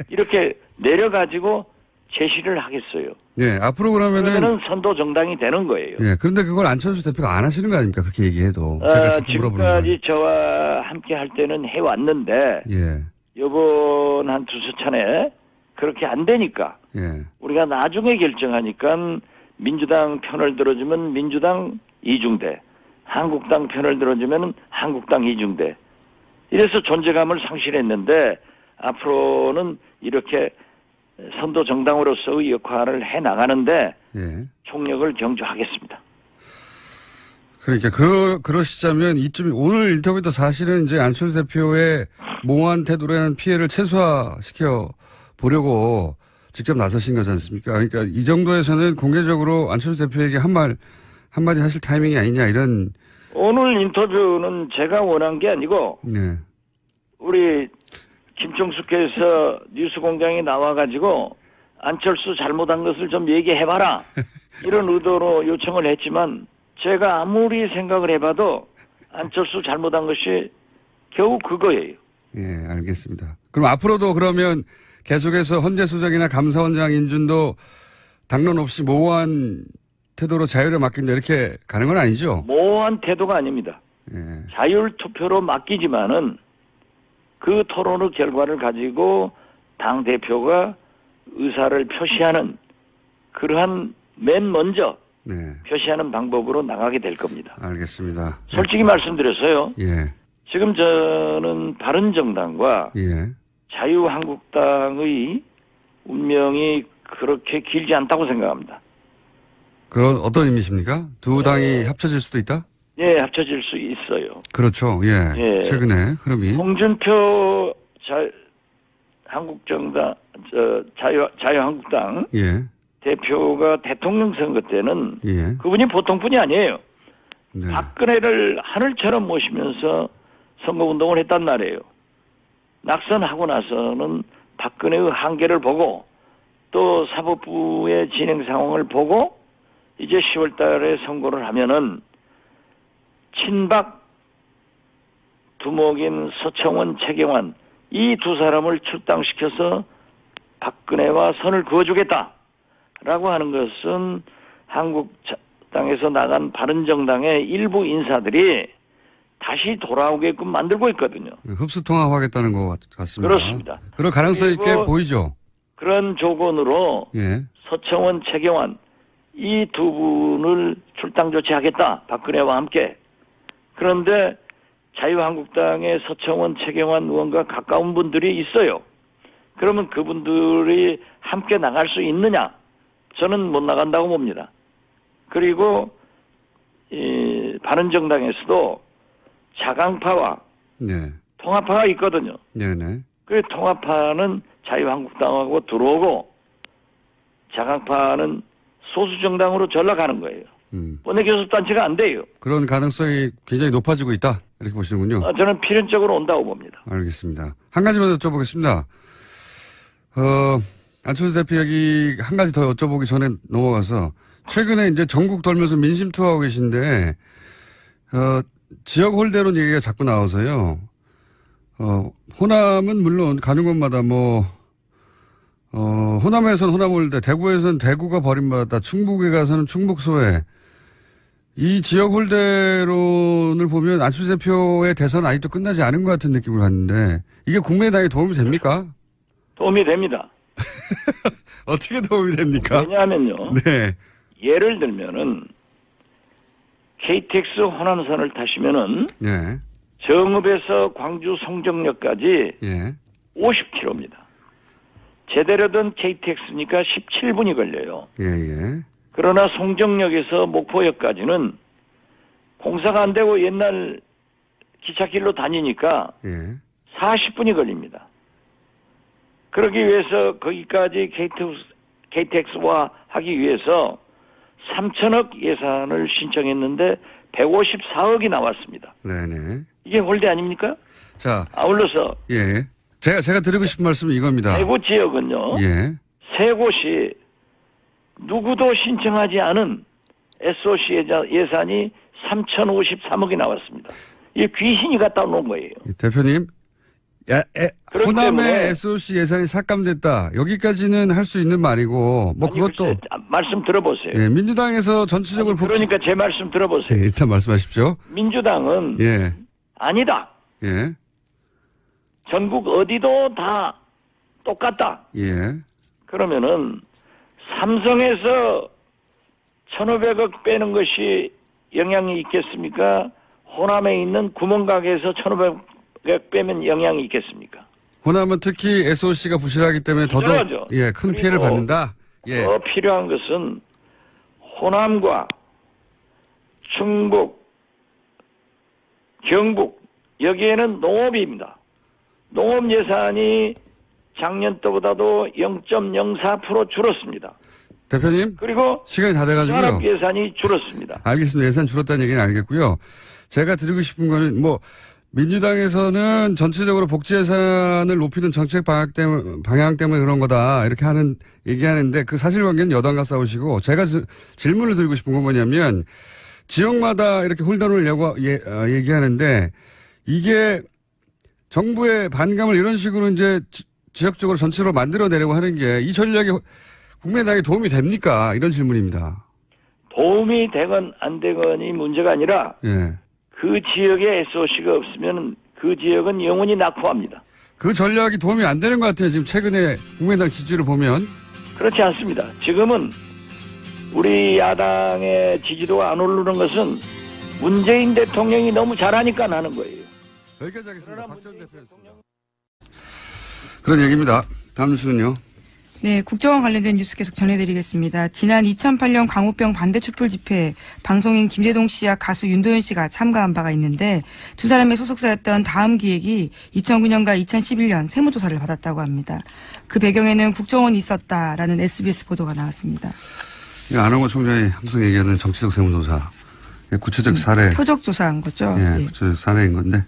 이렇게 내려가지고 제시를 하겠어요. 네, 앞으로 그러면은 선도 정당이 되는 거예요. 네, 그런데 그걸 안철수 대표가 안 하시는 거 아닙니까? 그렇게 얘기해도. 제가 자꾸 물어보는 건. 지금까지 저와 함께 할 때는 해왔는데 예. 이번 한 두세 차례 그렇게 안 되니까 예. 우리가 나중에 결정하니까 민주당 편을 들어주면 민주당 이중대, 한국당 편을 들어주면 한국당 이중대. 이래서 존재감을 상실했는데 앞으로는 이렇게 선도 정당으로서의 역할을 해나가는데 예. 총력을 경주하겠습니다. 그러니까 그러시자면 오늘 인터뷰도 사실은 이제 안철수 대표의 몽환 태도라는 피해를 최소화시켜 보려고 직접 나서신 거지 않습니까? 그러니까 이 정도에서는 공개적으로 안철수 대표에게 한마디 하실 타이밍이 아니냐 이런. 오늘 인터뷰는 제가 원한 게 아니고 네. 우리 김총수께서 뉴스공장에 나와가지고 안철수 잘못한 것을 좀 얘기해봐라 이런 의도로 요청을 했지만 제가 아무리 생각을 해봐도 안철수 잘못한 것이 겨우 그거예요. 예, 알겠습니다. 그럼 앞으로도 그러면 계속해서 헌재소장이나 감사원장 인준도 당론 없이 모호한 태도로 자율에 맡긴다 이렇게 가는 건 아니죠? 모호한 태도가 아닙니다. 예. 자율투표로 맡기지만은 그 토론의 결과를 가지고 당대표가 의사를 표시하는 그러한 맨 먼저 네. 표시하는 방법으로 나가게 될 겁니다. 알겠습니다. 솔직히 말씀드렸어요. 예. 지금 저는 바른정당과 예. 자유한국당의 운명이 그렇게 길지 않다고 생각합니다. 그런 어떤 의미십니까? 두 당이 합쳐질 수도 있다? 예, 합쳐질 수 있어요. 그렇죠. 예. 예. 최근에 흐름이. 홍준표 한국정당, 자유한국당 예. 대표가 대통령 선거 때는 예. 그분이 보통 분이 아니에요. 네. 박근혜를 하늘처럼 모시면서 선거운동을 했단 말이에요. 낙선하고 나서는 박근혜의 한계를 보고 또 사법부의 진행 상황을 보고 이제 10월 달에 선거를 하면은 친박 두목인 서청원, 최경환 이 두 사람을 출당시켜서 박근혜와 선을 그어주겠다라고 하는 것은 한국당에서 나간 바른정당의 일부 인사들이 다시 돌아오게끔 만들고 있거든요. 흡수통합하겠다는 것 같습니다. 그렇습니다. 그럴 가능성이 꽤 그리고 보이죠. 그런 조건으로 예. 서청원, 최경환 이 두 분을 출당 조치하겠다. 박근혜와 함께. 그런데 자유한국당의 서청원, 최경환 의원과 가까운 분들이 있어요. 그러면 그분들이 함께 나갈 수 있느냐? 저는 못 나간다고 봅니다. 그리고 이 바른정당에서도 자강파와 네. 통합파가 있거든요. 네네. 그 통합파는 자유한국당하고 들어오고 자강파는 소수정당으로 전락하는 거예요. 원내교섭단체가 안 돼요. 그런 가능성이 굉장히 높아지고 있다. 이렇게 보시는군요. 저는 필연적으로 온다고 봅니다. 알겠습니다. 한 가지만 여쭤보겠습니다. 안철수 대표 얘기 한 가지 더 여쭤보기 전에 넘어가서 최근에 이제 전국 돌면서 민심 투어하고 계신데 지역 홀대론 얘기가 자꾸 나와서요. 호남은 물론 가는 곳마다 호남에서는 호남홀대, 대구에서는 대구가 버림받았다, 충북에 가서는 충북소외. 이 지역 홀대론을 보면 안철수 대표의 대선은 아직도 끝나지 않은 것 같은 느낌을 받는데 이게 국민의당에 도움이 됩니까? 도움이 됩니다. 어떻게 도움이 됩니까? 왜냐하면요. 네. 예를 들면은 KTX 호남선을 타시면은 예. 정읍에서 광주 송정역까지 예. 50km입니다. 제대로 된 KTX니까 17분이 걸려요. 예, 예. 그러나 송정역에서 목포역까지는 공사가 안 되고 옛날 기찻길로 다니니까 예. 40분이 걸립니다. 그러기 위해서 거기까지 KTX화 하기 위해서 3천억 예산을 신청했는데 154억이 나왔습니다. 네네. 이게 홀대 아닙니까? 자. 아울러서. 예. 제가 드리고 싶은 말씀은 이겁니다. 대구 지역은요. 예. 세 곳이 누구도 신청하지 않은 SOC 예산이 3,053억이 나왔습니다. 이게 귀신이 갖다 놓은 거예요. 대표님. 그렇기 호남의 때문에 SOC 예산이 삭감됐다. 여기까지는 할 수 있는 말이고, 아니, 그것도. 글쎄, 말씀 들어보세요. 예, 민주당에서 전체적으로 그러니까 제 말씀 들어보세요. 예, 일단 말씀하십시오. 민주당은 예. 아니다. 예. 전국 어디도 다 똑같다. 예. 그러면은 삼성에서 1,500억 빼는 것이 영향이 있겠습니까? 호남에 있는 구멍가게에서 1,500억 빼면 영향이 있겠습니까? 호남은 특히 SOC가 부실하기 때문에 부실하죠. 더더욱 큰 피해를 받는다. 예. 더 필요한 것은 호남과 충북, 경북 여기에는 농업입니다. 농업 예산이 작년 때보다도 0.04% 줄었습니다. 대표님. 그리고 시간이 다 돼가지고요. 산업 예산이 줄었습니다. 알겠습니다. 예산 줄었다는 얘기는 알겠고요. 제가 드리고 싶은 거는 민주당에서는 전체적으로 복지 예산을 높이는 정책 방향 때문에 그런 거다. 이렇게 얘기하는데 그 사실관계는 여당과 싸우시고 제가 질문을 드리고 싶은 건 뭐냐면 지역마다 이렇게 홀더를 얘기하는데 이게 정부의 반감을 이런 식으로 이제 지역적으로 전체로 만들어내려고 하는 게 이 전략이 국민당에 도움이 됩니까? 이런 질문입니다. 도움이 되건 안 되건이 문제가 아니라 예. 그 지역에 SOC가 없으면 그 지역은 영원히 낙후합니다. 그 전략이 도움이 안 되는 것 같아요. 지금 최근에 국민당 지지를 보면. 그렇지 않습니다. 지금은 우리 야당의 지지도가 안 오르는 것은 문재인 대통령이 너무 잘하니까 나는 거예요. 여기까지 하겠습니다. 박전 대표였습니다. 그런 얘기입니다. 다음 뉴스는요. 네, 국정원 관련된 뉴스 계속 전해드리겠습니다. 지난 2008년 광우병 반대 촛불 집회에 방송인 김재동 씨와 가수 윤도현 씨가 참가한 바가 있는데 두 사람의 소속사였던 다음 기획이 2009년과 2011년 세무조사를 받았다고 합니다. 그 배경에는 국정원이 있었다라는 SBS 보도가 나왔습니다. 안홍원 총장이 항상 얘기하는 정치적 세무조사. 구체적 사례. 표적 조사한 거죠. 예, 네. 구체적 사례인 건데.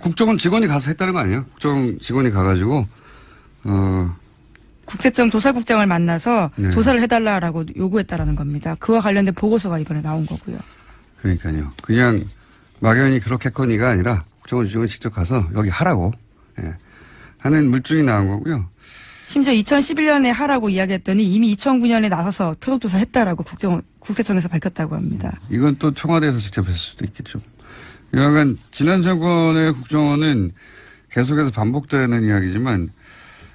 국정원 직원이 가서 했다는 거 아니에요? 국정원 직원이 가가지고, 국세청 조사국장을 만나서 네. 조사를 해달라라고 요구했다라는 겁니다. 그와 관련된 보고서가 이번에 나온 거고요. 그러니까요. 그냥 막연히 그렇겠거니가 아니라 국정원 직원이 직접 가서 여기 하라고, 예, 하는 물증이 나온 거고요. 심지어 2011년에 하라고 이야기했더니 이미 2009년에 나서서 표적조사 했다라고 국세청에서 밝혔다고 합니다. 이건 또 청와대에서 직접 했을 수도 있겠죠. 여하간 지난 정권의 국정원은 계속해서 반복되는 이야기지만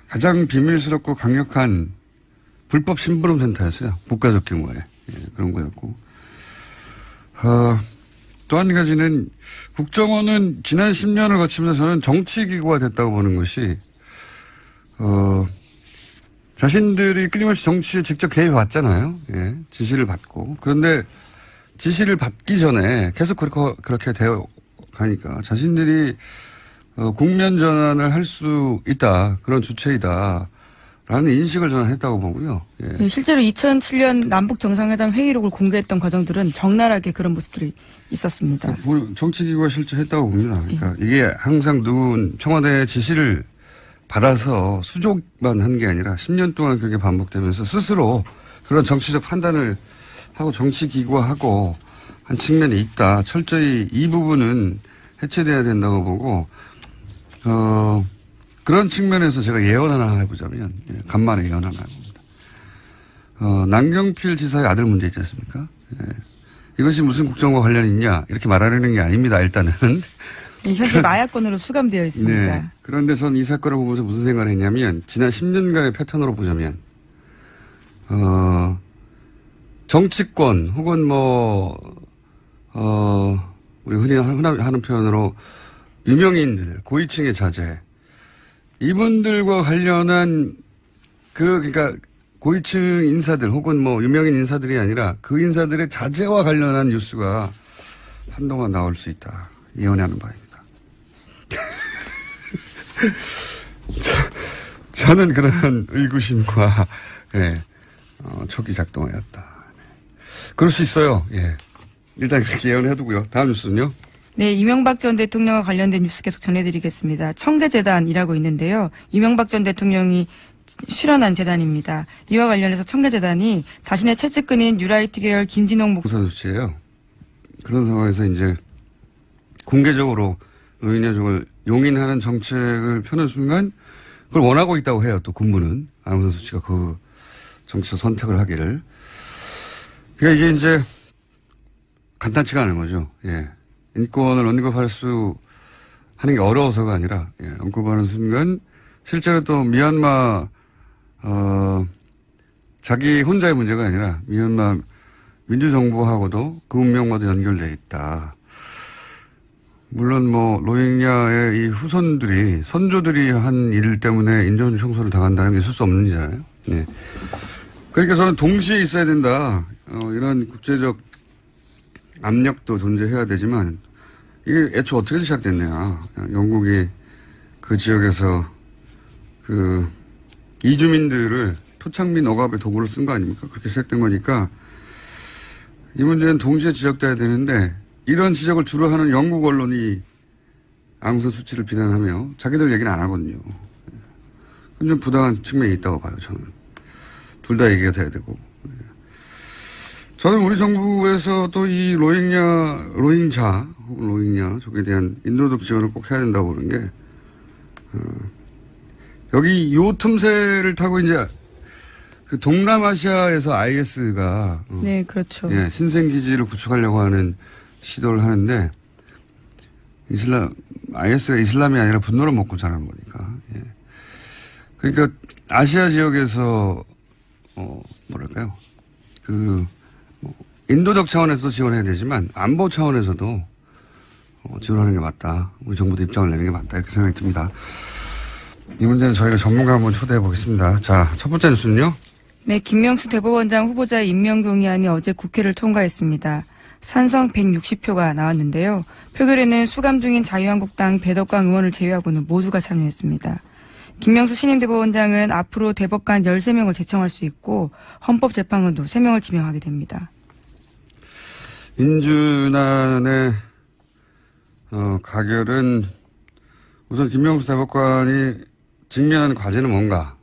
가장 비밀스럽고 강력한 불법 심부름 센터였어요. 국가적 규모의. 예, 그런 거였고. 또 한 가지는 국정원은 지난 10년을 거치면서 저는 정치기구가 됐다고 보는 것이 자신들이 끊임없이 정치에 직접 개입해 왔잖아요. 예, 지시를 받고. 그런데 지시를 받기 전에 계속 그렇게 되어 가니까 자신들이 국면 전환을 할 수 있다. 그런 주체이다. 라는 인식을 저는 했다고 보고요. 예. 네, 실제로 2007년 남북 정상회담 회의록을 공개했던 과정들은 적나라하게 그런 모습들이 있었습니다. 정치기구가 실제 했다고 봅니다. 그러니까 이게 항상 청와대의 지시를 받아서 수족만 한 게 아니라 10년 동안 그렇게 반복되면서 스스로 그런 정치적 판단을 하고 정치기구화하고 한 측면이 있다. 철저히 이 부분은 해체돼야 된다고 보고 그런 측면에서 제가 예언 하나 해보자면, 예, 간만에 예언 하나 해봅니다. 남경필 지사의 아들 문제 있지 않습니까? 예. 이것이 무슨 국정과 관련이 있냐 이렇게 말하려는 게 아닙니다. 일단은. 네, 현재 마약건으로 수감되어 있습니다. 네. 그런데 전 이 사건을 보면서 무슨 생각을 했냐면 지난 10년간의 패턴으로 보자면 정치권 혹은 우리 흔히 하는 표현으로 유명인들, 고위층의 자제 이분들과 관련한 그러니까 고위층 인사들 혹은 유명인 인사들이 아니라 그 인사들의 자제와 관련한 뉴스가 한동안 나올 수 있다. 예언하는 바입니다. 저는 그런 의구심과 예, 촉이 작동하였다. 그럴 수 있어요. 예. 일단 그렇게 예언해두고요. 다음 뉴스는요. 네, 이명박 전 대통령과 관련된 뉴스 계속 전해드리겠습니다. 청계재단이라고 있는데요. 이명박 전 대통령이 출연한 재단입니다. 이와 관련해서 청계재단이 자신의 최측근인 뉴라이트 계열 김진홍 목사 조치예요. 그런 상황에서 이제 공개적으로 노인야족을 용인하는 정책을 펴는 순간 그걸 원하고 있다고 해요. 또 군부는 안홍산 수치가 그 정치적 선택을 하기를. 그러니까 이게 이제 간단치가 않은 거죠. 예. 인권을 언급할 수 하는 게 어려워서가 아니라 예. 언급하는 순간 실제로 또 미얀마 자기 혼자의 문제가 아니라 미얀마 민주정부하고도 그 운명과도 연결돼 있다. 물론 로힝야의 이 후손들이 선조들이 한 일 때문에 인종 청소를 당한다는 게 있을 수 없는 일이잖아요. 네. 그러니까 저는 동시에 있어야 된다. 이런 국제적 압력도 존재해야 되지만 이게 애초 어떻게 시작됐냐. 영국이 그 지역에서 그 이주민들을 토착민 억압의 도구로 쓴 거 아닙니까? 그렇게 시작된 거니까 이 문제는 동시에 지적돼야 되는데 이런 지적을 주로 하는 영국 언론이 앙선 수치를 비난하며 자기들 얘기는 안 하거든요. 그건 좀 부당한 측면이 있다고 봐요, 저는. 둘 다 얘기가 돼야 되고. 저는 우리 정부에서도 이 로힝야족에 대한 인도적 지원을 꼭 해야 된다고 보는 게, 여기 요 틈새를 타고 이제 그 동남아시아에서 IS가 네, 그렇죠. 예, 신생 기지를 구축하려고 하는 시도를 하는데 IS가 이슬람이 아니라 분노를 먹고 자라는 거니까. 예. 그러니까 아시아 지역에서 뭐랄까요? 인도적 차원에서 지원해야 되지만 안보 차원에서도 지원하는 게 맞다. 우리 정부도 입장을 내는 게 맞다. 이렇게 생각이 듭니다. 이 문제는 저희가 전문가 한번 초대해 보겠습니다. 자, 첫 번째 뉴스는요. 네, 김명수 대법원장 후보자의 임명동의안이 어제 국회를 통과했습니다. 찬성 160표가 나왔는데요. 표결에는 수감 중인 자유한국당 배덕광 의원을 제외하고는 모두가 참여했습니다. 김명수 신임 대법원장은 앞으로 대법관 13명을 제청할 수 있고 헌법재판관도 3명을 지명하게 됩니다. 인준안의 가결은 우선 김명수 대법관이 직면하는 과제는 뭔가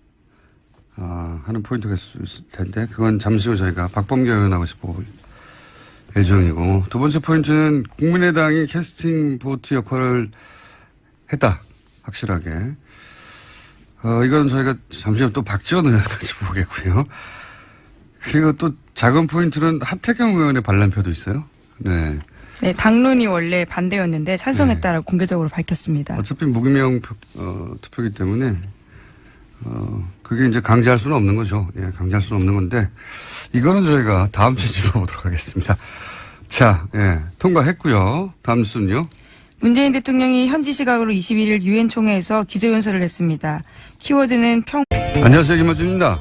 하는 포인트가 있을 텐데 그건 잠시 후 저희가 박범계 의원하고 짚어볼 예정이고 두 번째 포인트는 국민의당이 캐스팅 보트 역할을 했다. 확실하게. 이건 저희가 잠시 후 또 박지원 의원까지 짚어보겠고요. 그리고 또 작은 포인트는 하태경 의원의 반란표도 있어요. 네. 네, 당론이 원래 반대였는데 찬성했다라고 공개적으로 밝혔습니다. 어차피 무기명 투표이기 때문에 그게 이제 강제할 수는 없는 거죠. 예, 강제할 수는 없는 건데 이거는 저희가 다음 주에 짚어보도록 하겠습니다. 자, 예, 통과했고요. 다음 뉴스는요. 문재인 대통령이 현지 시각으로 21일 유엔 총회에서 기조연설을 했습니다. 키워드는 안녕하세요, 김어준입니다.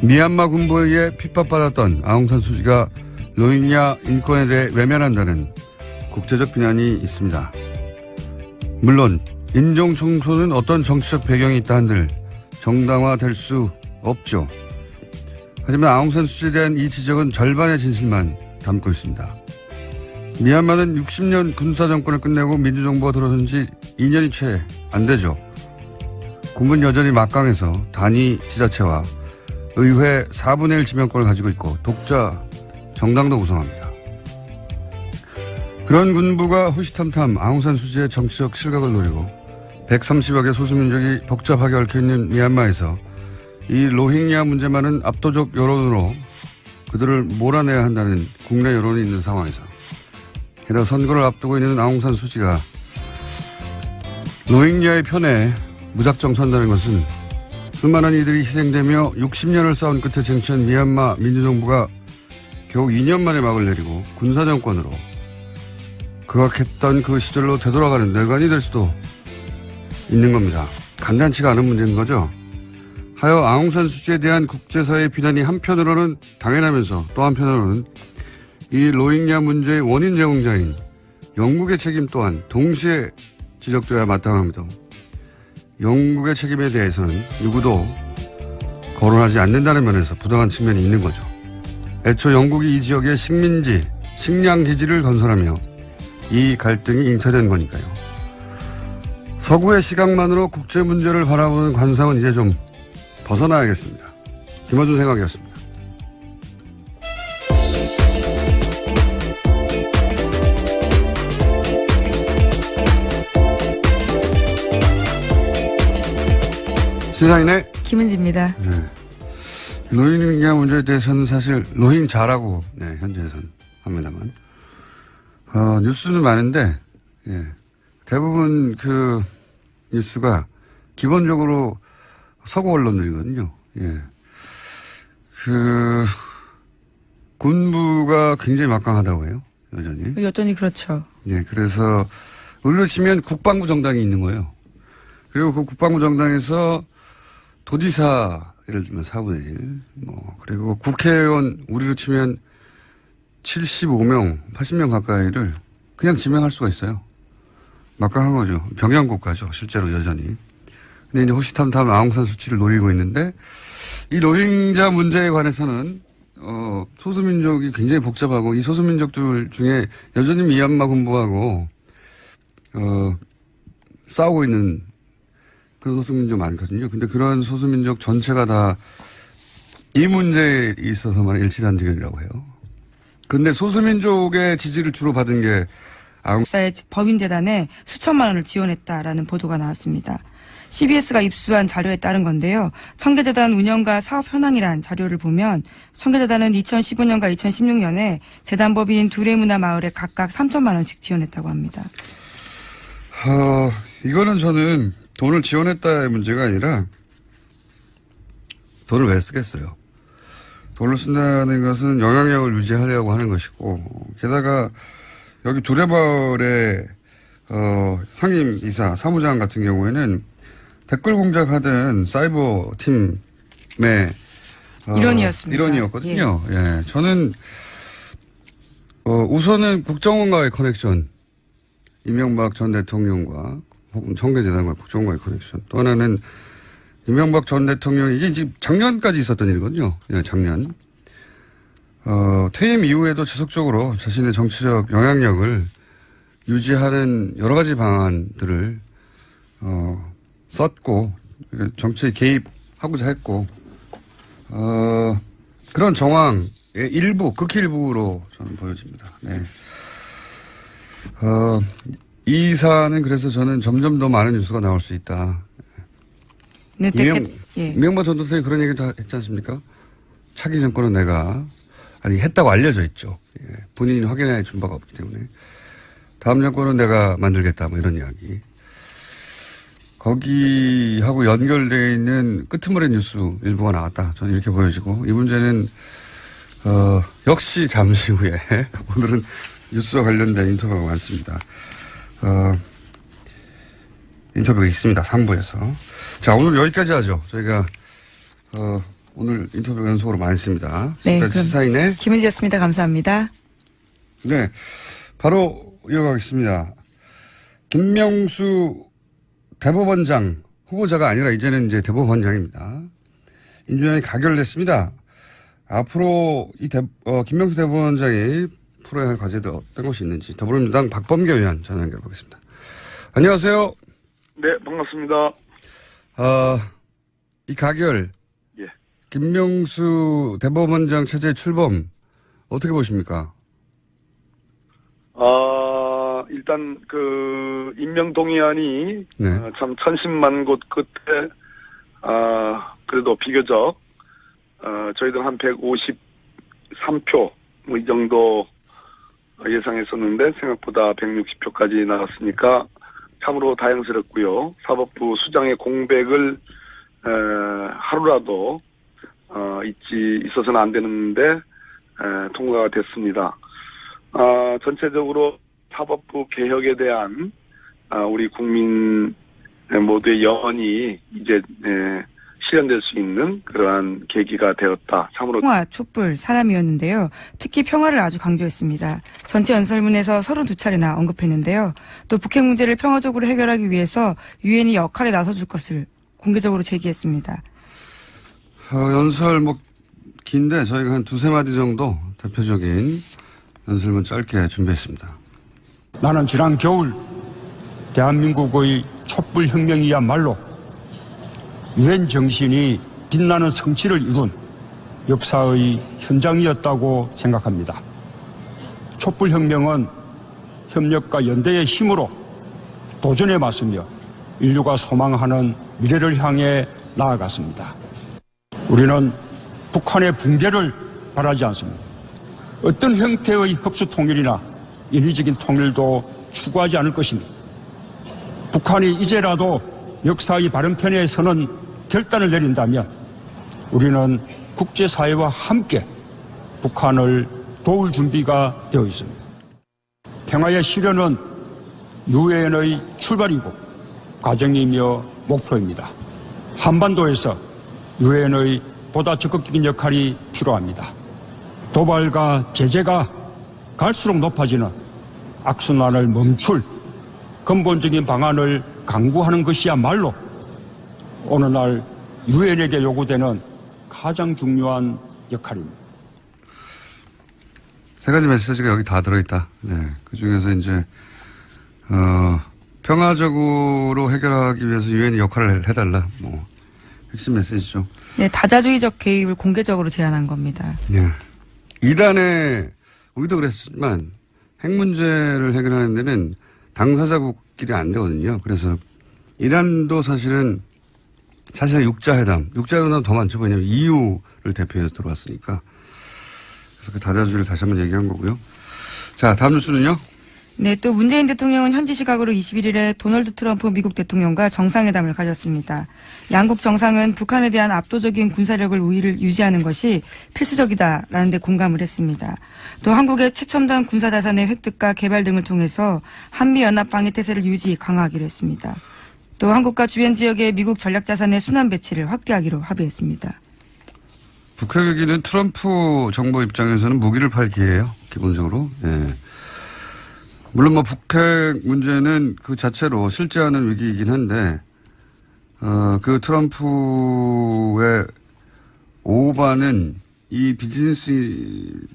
미얀마 군부에 의해 핍박받았던 아웅산 수지가 로힝야 인권에 대해 외면한다는 국제적 비난이 있습니다. 물론 인종 청소는 어떤 정치적 배경이 있다 한들 정당화될 수 없죠. 하지만 아웅산 수지에 대한 이 지적은 절반의 진실만 담고 있습니다. 미얀마는 60년 군사정권을 끝내고 민주정부가 들어선 지 2년이 채 안 되죠. 군은 여전히 막강해서 단위 지자체와 의회 4분의 1 지명권을 가지고 있고 독자 정당도 구성합니다. 그런 군부가 호시탐탐 아웅산 수지의 정치적 실각을 노리고 130여 개 소수민족이 복잡하게 얽혀있는 미얀마에서 이 로힝야 문제만은 압도적 여론으로 그들을 몰아내야 한다는 국내 여론이 있는 상황에서 게다가 선거를 앞두고 있는 아웅산 수지가 로힝야의 편에 무작정 선다는 것은 수많은 이들이 희생되며 60년을 싸운 끝에 쟁취한 미얀마 민주정부가 겨우 2년 만에 막을 내리고 군사정권으로 극악했던 그 시절로 되돌아가는 뇌관이 될 수도 있는 겁니다. 간단치가 않은 문제인 거죠. 하여 아웅산 수지에 대한 국제사회의 비난이 한편으로는 당연하면서 또 한편으로는 이 로힝야 문제의 원인 제공자인 영국의 책임 또한 동시에 지적되어야 마땅합니다. 영국의 책임에 대해서는 누구도 거론하지 않는다는 면에서 부당한 측면이 있는 거죠. 애초 영국이 이 지역에 식민지, 식량기지를 건설하며 이 갈등이 잉태된 거니까요. 서구의 시각만으로 국제 문제를 바라보는 관상은 이제 좀 벗어나야겠습니다. 김어준 생각이었습니다. 시사인의 김은지입니다. 네. 로힝야 문제에 대해서는 사실 로힝자라고 현재에서는 합니다만 뉴스는 많은데 대부분 그 뉴스가 기본적으로 서구 언론들이거든요. 그 군부가 굉장히 막강하다고 해요. 여전히 그렇죠. 그래서 우리로 치면 국방부 정당이 있는 거예요. 그리고 그 국방부 정당에서 도지사 예를 들면 4분의 1 그리고 국회의원 우리로 치면 75명 80명 가까이를 그냥 지명할 수가 있어요. 막강한 거죠. 병영국가죠. 실제로 여전히. 근데 이제 호시탐탐 아웅산 수치를 노리고 있는데 이 로힝자 문제에 관해서는 소수민족이 굉장히 복잡하고 이 소수민족들 중에 여전히 미얀마 군부하고 싸우고 있는 그런 소수민족 많거든요. 근데 그런 소수민족 전체가 다 이 문제에 있어서만 일치단결이라고 해요. 그런데 소수민족의 지지를 주로 받은 게 국사의 법인재단에 수천만 원을 지원했다라는 보도가 나왔습니다. CBS가 입수한 자료에 따른 건데요. 청계재단 운영과 사업 현황이란 자료를 보면 청계재단은 2015년과 2016년에 재단법인 두레문화마을에 각각 3천만 원씩 지원했다고 합니다. 이거는 저는 돈을 지원했다의 문제가 아니라 돈을 왜 쓰겠어요. 돈을 쓴다는 것은 영향력을 유지하려고 하는 것이고, 게다가 여기 두레마을의 상임이사 사무장 같은 경우에는 댓글 공작하던 사이버 팀의 일원이었습니다. 일원이었거든요. 예. 저는 우선은 국정원과의 커넥션, 이명박 전 대통령과 혹은 청계재단과 국정원과의 커넥션. 또 하나는 이명박 전 대통령이 이게 지금 작년까지 있었던 일이거든요. 예, 작년. 퇴임 이후에도 지속적으로 자신의 정치적 영향력을 유지하는 여러 가지 방안들을 썼고 정치에 개입하고자 했고 그런 정황의 일부, 극히 일부로 저는 보여집니다. 네. 이 사안은 그래서 저는 점점 더 많은 뉴스가 나올 수 있다. 네, 이명박 전 대통령이 그런 얘기도 했지 않습니까? 차기 정권은 내가 했다고 알려져 있죠. 예. 본인이 확인해 준 바가 없기 때문에 다음 정권은 내가 만들겠다 뭐 이런 이야기. 거기하고 연결되어 있는 끄트머리 뉴스 일부가 나왔다. 저는 이렇게 보여지고, 이 문제는, 역시 잠시 후에, 오늘은 뉴스와 관련된 인터뷰가 많습니다. 인터뷰가 있습니다. 3부에서. 자, 오늘 여기까지 하죠. 저희가, 오늘 인터뷰 연속으로 많이 했습니다. 네. 시사인의 김은지였습니다. 감사합니다. 네. 바로 이어가겠습니다. 김명수 대법원장 후보자가 아니라 이제는 이제 대법원장입니다. 인준안이 가결됐습니다. 앞으로 김명수 대법원장이 풀어야 할 과제들 어떤 것이 있는지 더불어민주당 박범계 의원 전화 연결해 보겠습니다. 안녕하세요. 네, 반갑습니다. 이 가결, 예. 김명수 대법원장 체제 출범 어떻게 보십니까? 일단 임명동의안이 네. 참 천신만 곳 끝에 그래도 비교적 저희들 한 153표 뭐 이 정도 예상했었는데 생각보다 160표까지 나왔으니까 참으로 다행스럽고요. 사법부 수장의 공백을 하루라도 있어서는 안 되는데 통과가 됐습니다. 전체적으로 사법부 개혁에 대한 우리 국민 모두의 영혼이 이제 실현될 수 있는 그러한 계기가 되었다. 참으로 평화, 촛불, 사람이었는데요. 특히 평화를 아주 강조했습니다. 전체 연설문에서 32차례나 언급했는데요. 또 북핵 문제를 평화적으로 해결하기 위해서 유엔이 역할에 나서줄 것을 공개적으로 제기했습니다. 연설 긴데 저희가 한 두세 마디 정도 대표적인 연설문 짧게 준비했습니다. 나는 지난 겨울 대한민국의 촛불혁명이야말로 유엔 정신이 빛나는 성취를 이룬 역사의 현장이었다고 생각합니다. 촛불혁명은 협력과 연대의 힘으로 도전에 맞서며 인류가 소망하는 미래를 향해 나아갔습니다. 우리는 북한의 붕괴를 바라지 않습니다. 어떤 형태의 흡수 통일이나 인위적인 통일도 추구하지 않을 것입니다. 북한이 이제라도 역사의 바른편에 서는 결단을 내린다면 우리는 국제사회와 함께 북한을 도울 준비가 되어 있습니다. 평화의 실현은 유엔의 출발이고 과정이며 목표입니다. 한반도에서 유엔의 보다 적극적인 역할이 필요합니다. 도발과 제재가 갈수록 높아지는 악순환을 멈출 근본적인 방안을 강구하는 것이야말로 오늘날 유엔에게 요구되는 가장 중요한 역할입니다. 세 가지 메시지가 여기 다 들어있다. 네. 그 중에서 이제, 평화적으로 해결하기 위해서 유엔이 역할을 해달라. 핵심 메시지죠. 네, 다자주의적 개입을 공개적으로 제안한 겁니다. 예. 이단에, 우리도 그랬지만, 핵 문제를 해결하는 데는 당사자국끼리 안 되거든요. 그래서 이란도 사실은 육자회담 더 많죠. 왜냐하면 EU를 대표해서 들어왔으니까. 그래서 그 다자주의를 다시 한번 얘기한 거고요. 자, 다음 뉴스는요. 네, 또 문재인 대통령은 현지 시각으로 21일에 도널드 트럼프 미국 대통령과 정상회담을 가졌습니다. 양국 정상은 북한에 대한 압도적인 군사력을 우위를 유지하는 것이 필수적이다라는 데 공감을 했습니다. 또 한국의 최첨단 군사자산의 획득과 개발 등을 통해서 한미연합 방위태세를 강화하기로 했습니다. 또 한국과 주변 지역의 미국 전략자산의 순환 배치를 확대하기로 합의했습니다. 북핵 얘기는 트럼프 정부 입장에서는 무기를 팔 기회예요. 기본적으로. 예. 물론 뭐 북핵 문제는 그 자체로 실제하는 위기이긴 한데 그 트럼프의 오바는 이 비즈니스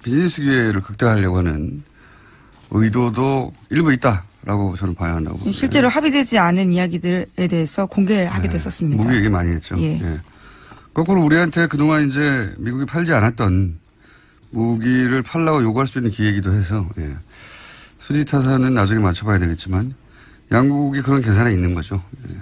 기회를 극대화하려고 하는 의도도 일부 있다라고 저는 봐야 한다고 봅니다. 실제로 합의되지 않은 이야기들에 대해서 공개하게 됐었습니다. 무기 얘기 많이 했죠. 예. 예. 거꾸로 우리한테 그동안 이제 미국이 팔지 않았던 무기를 팔라고 요구할 수 있는 기회이기도 해서 예. 수지 타산은 나중에 맞춰봐야 되겠지만 양국이 그런 계산에 있는 거죠. 예.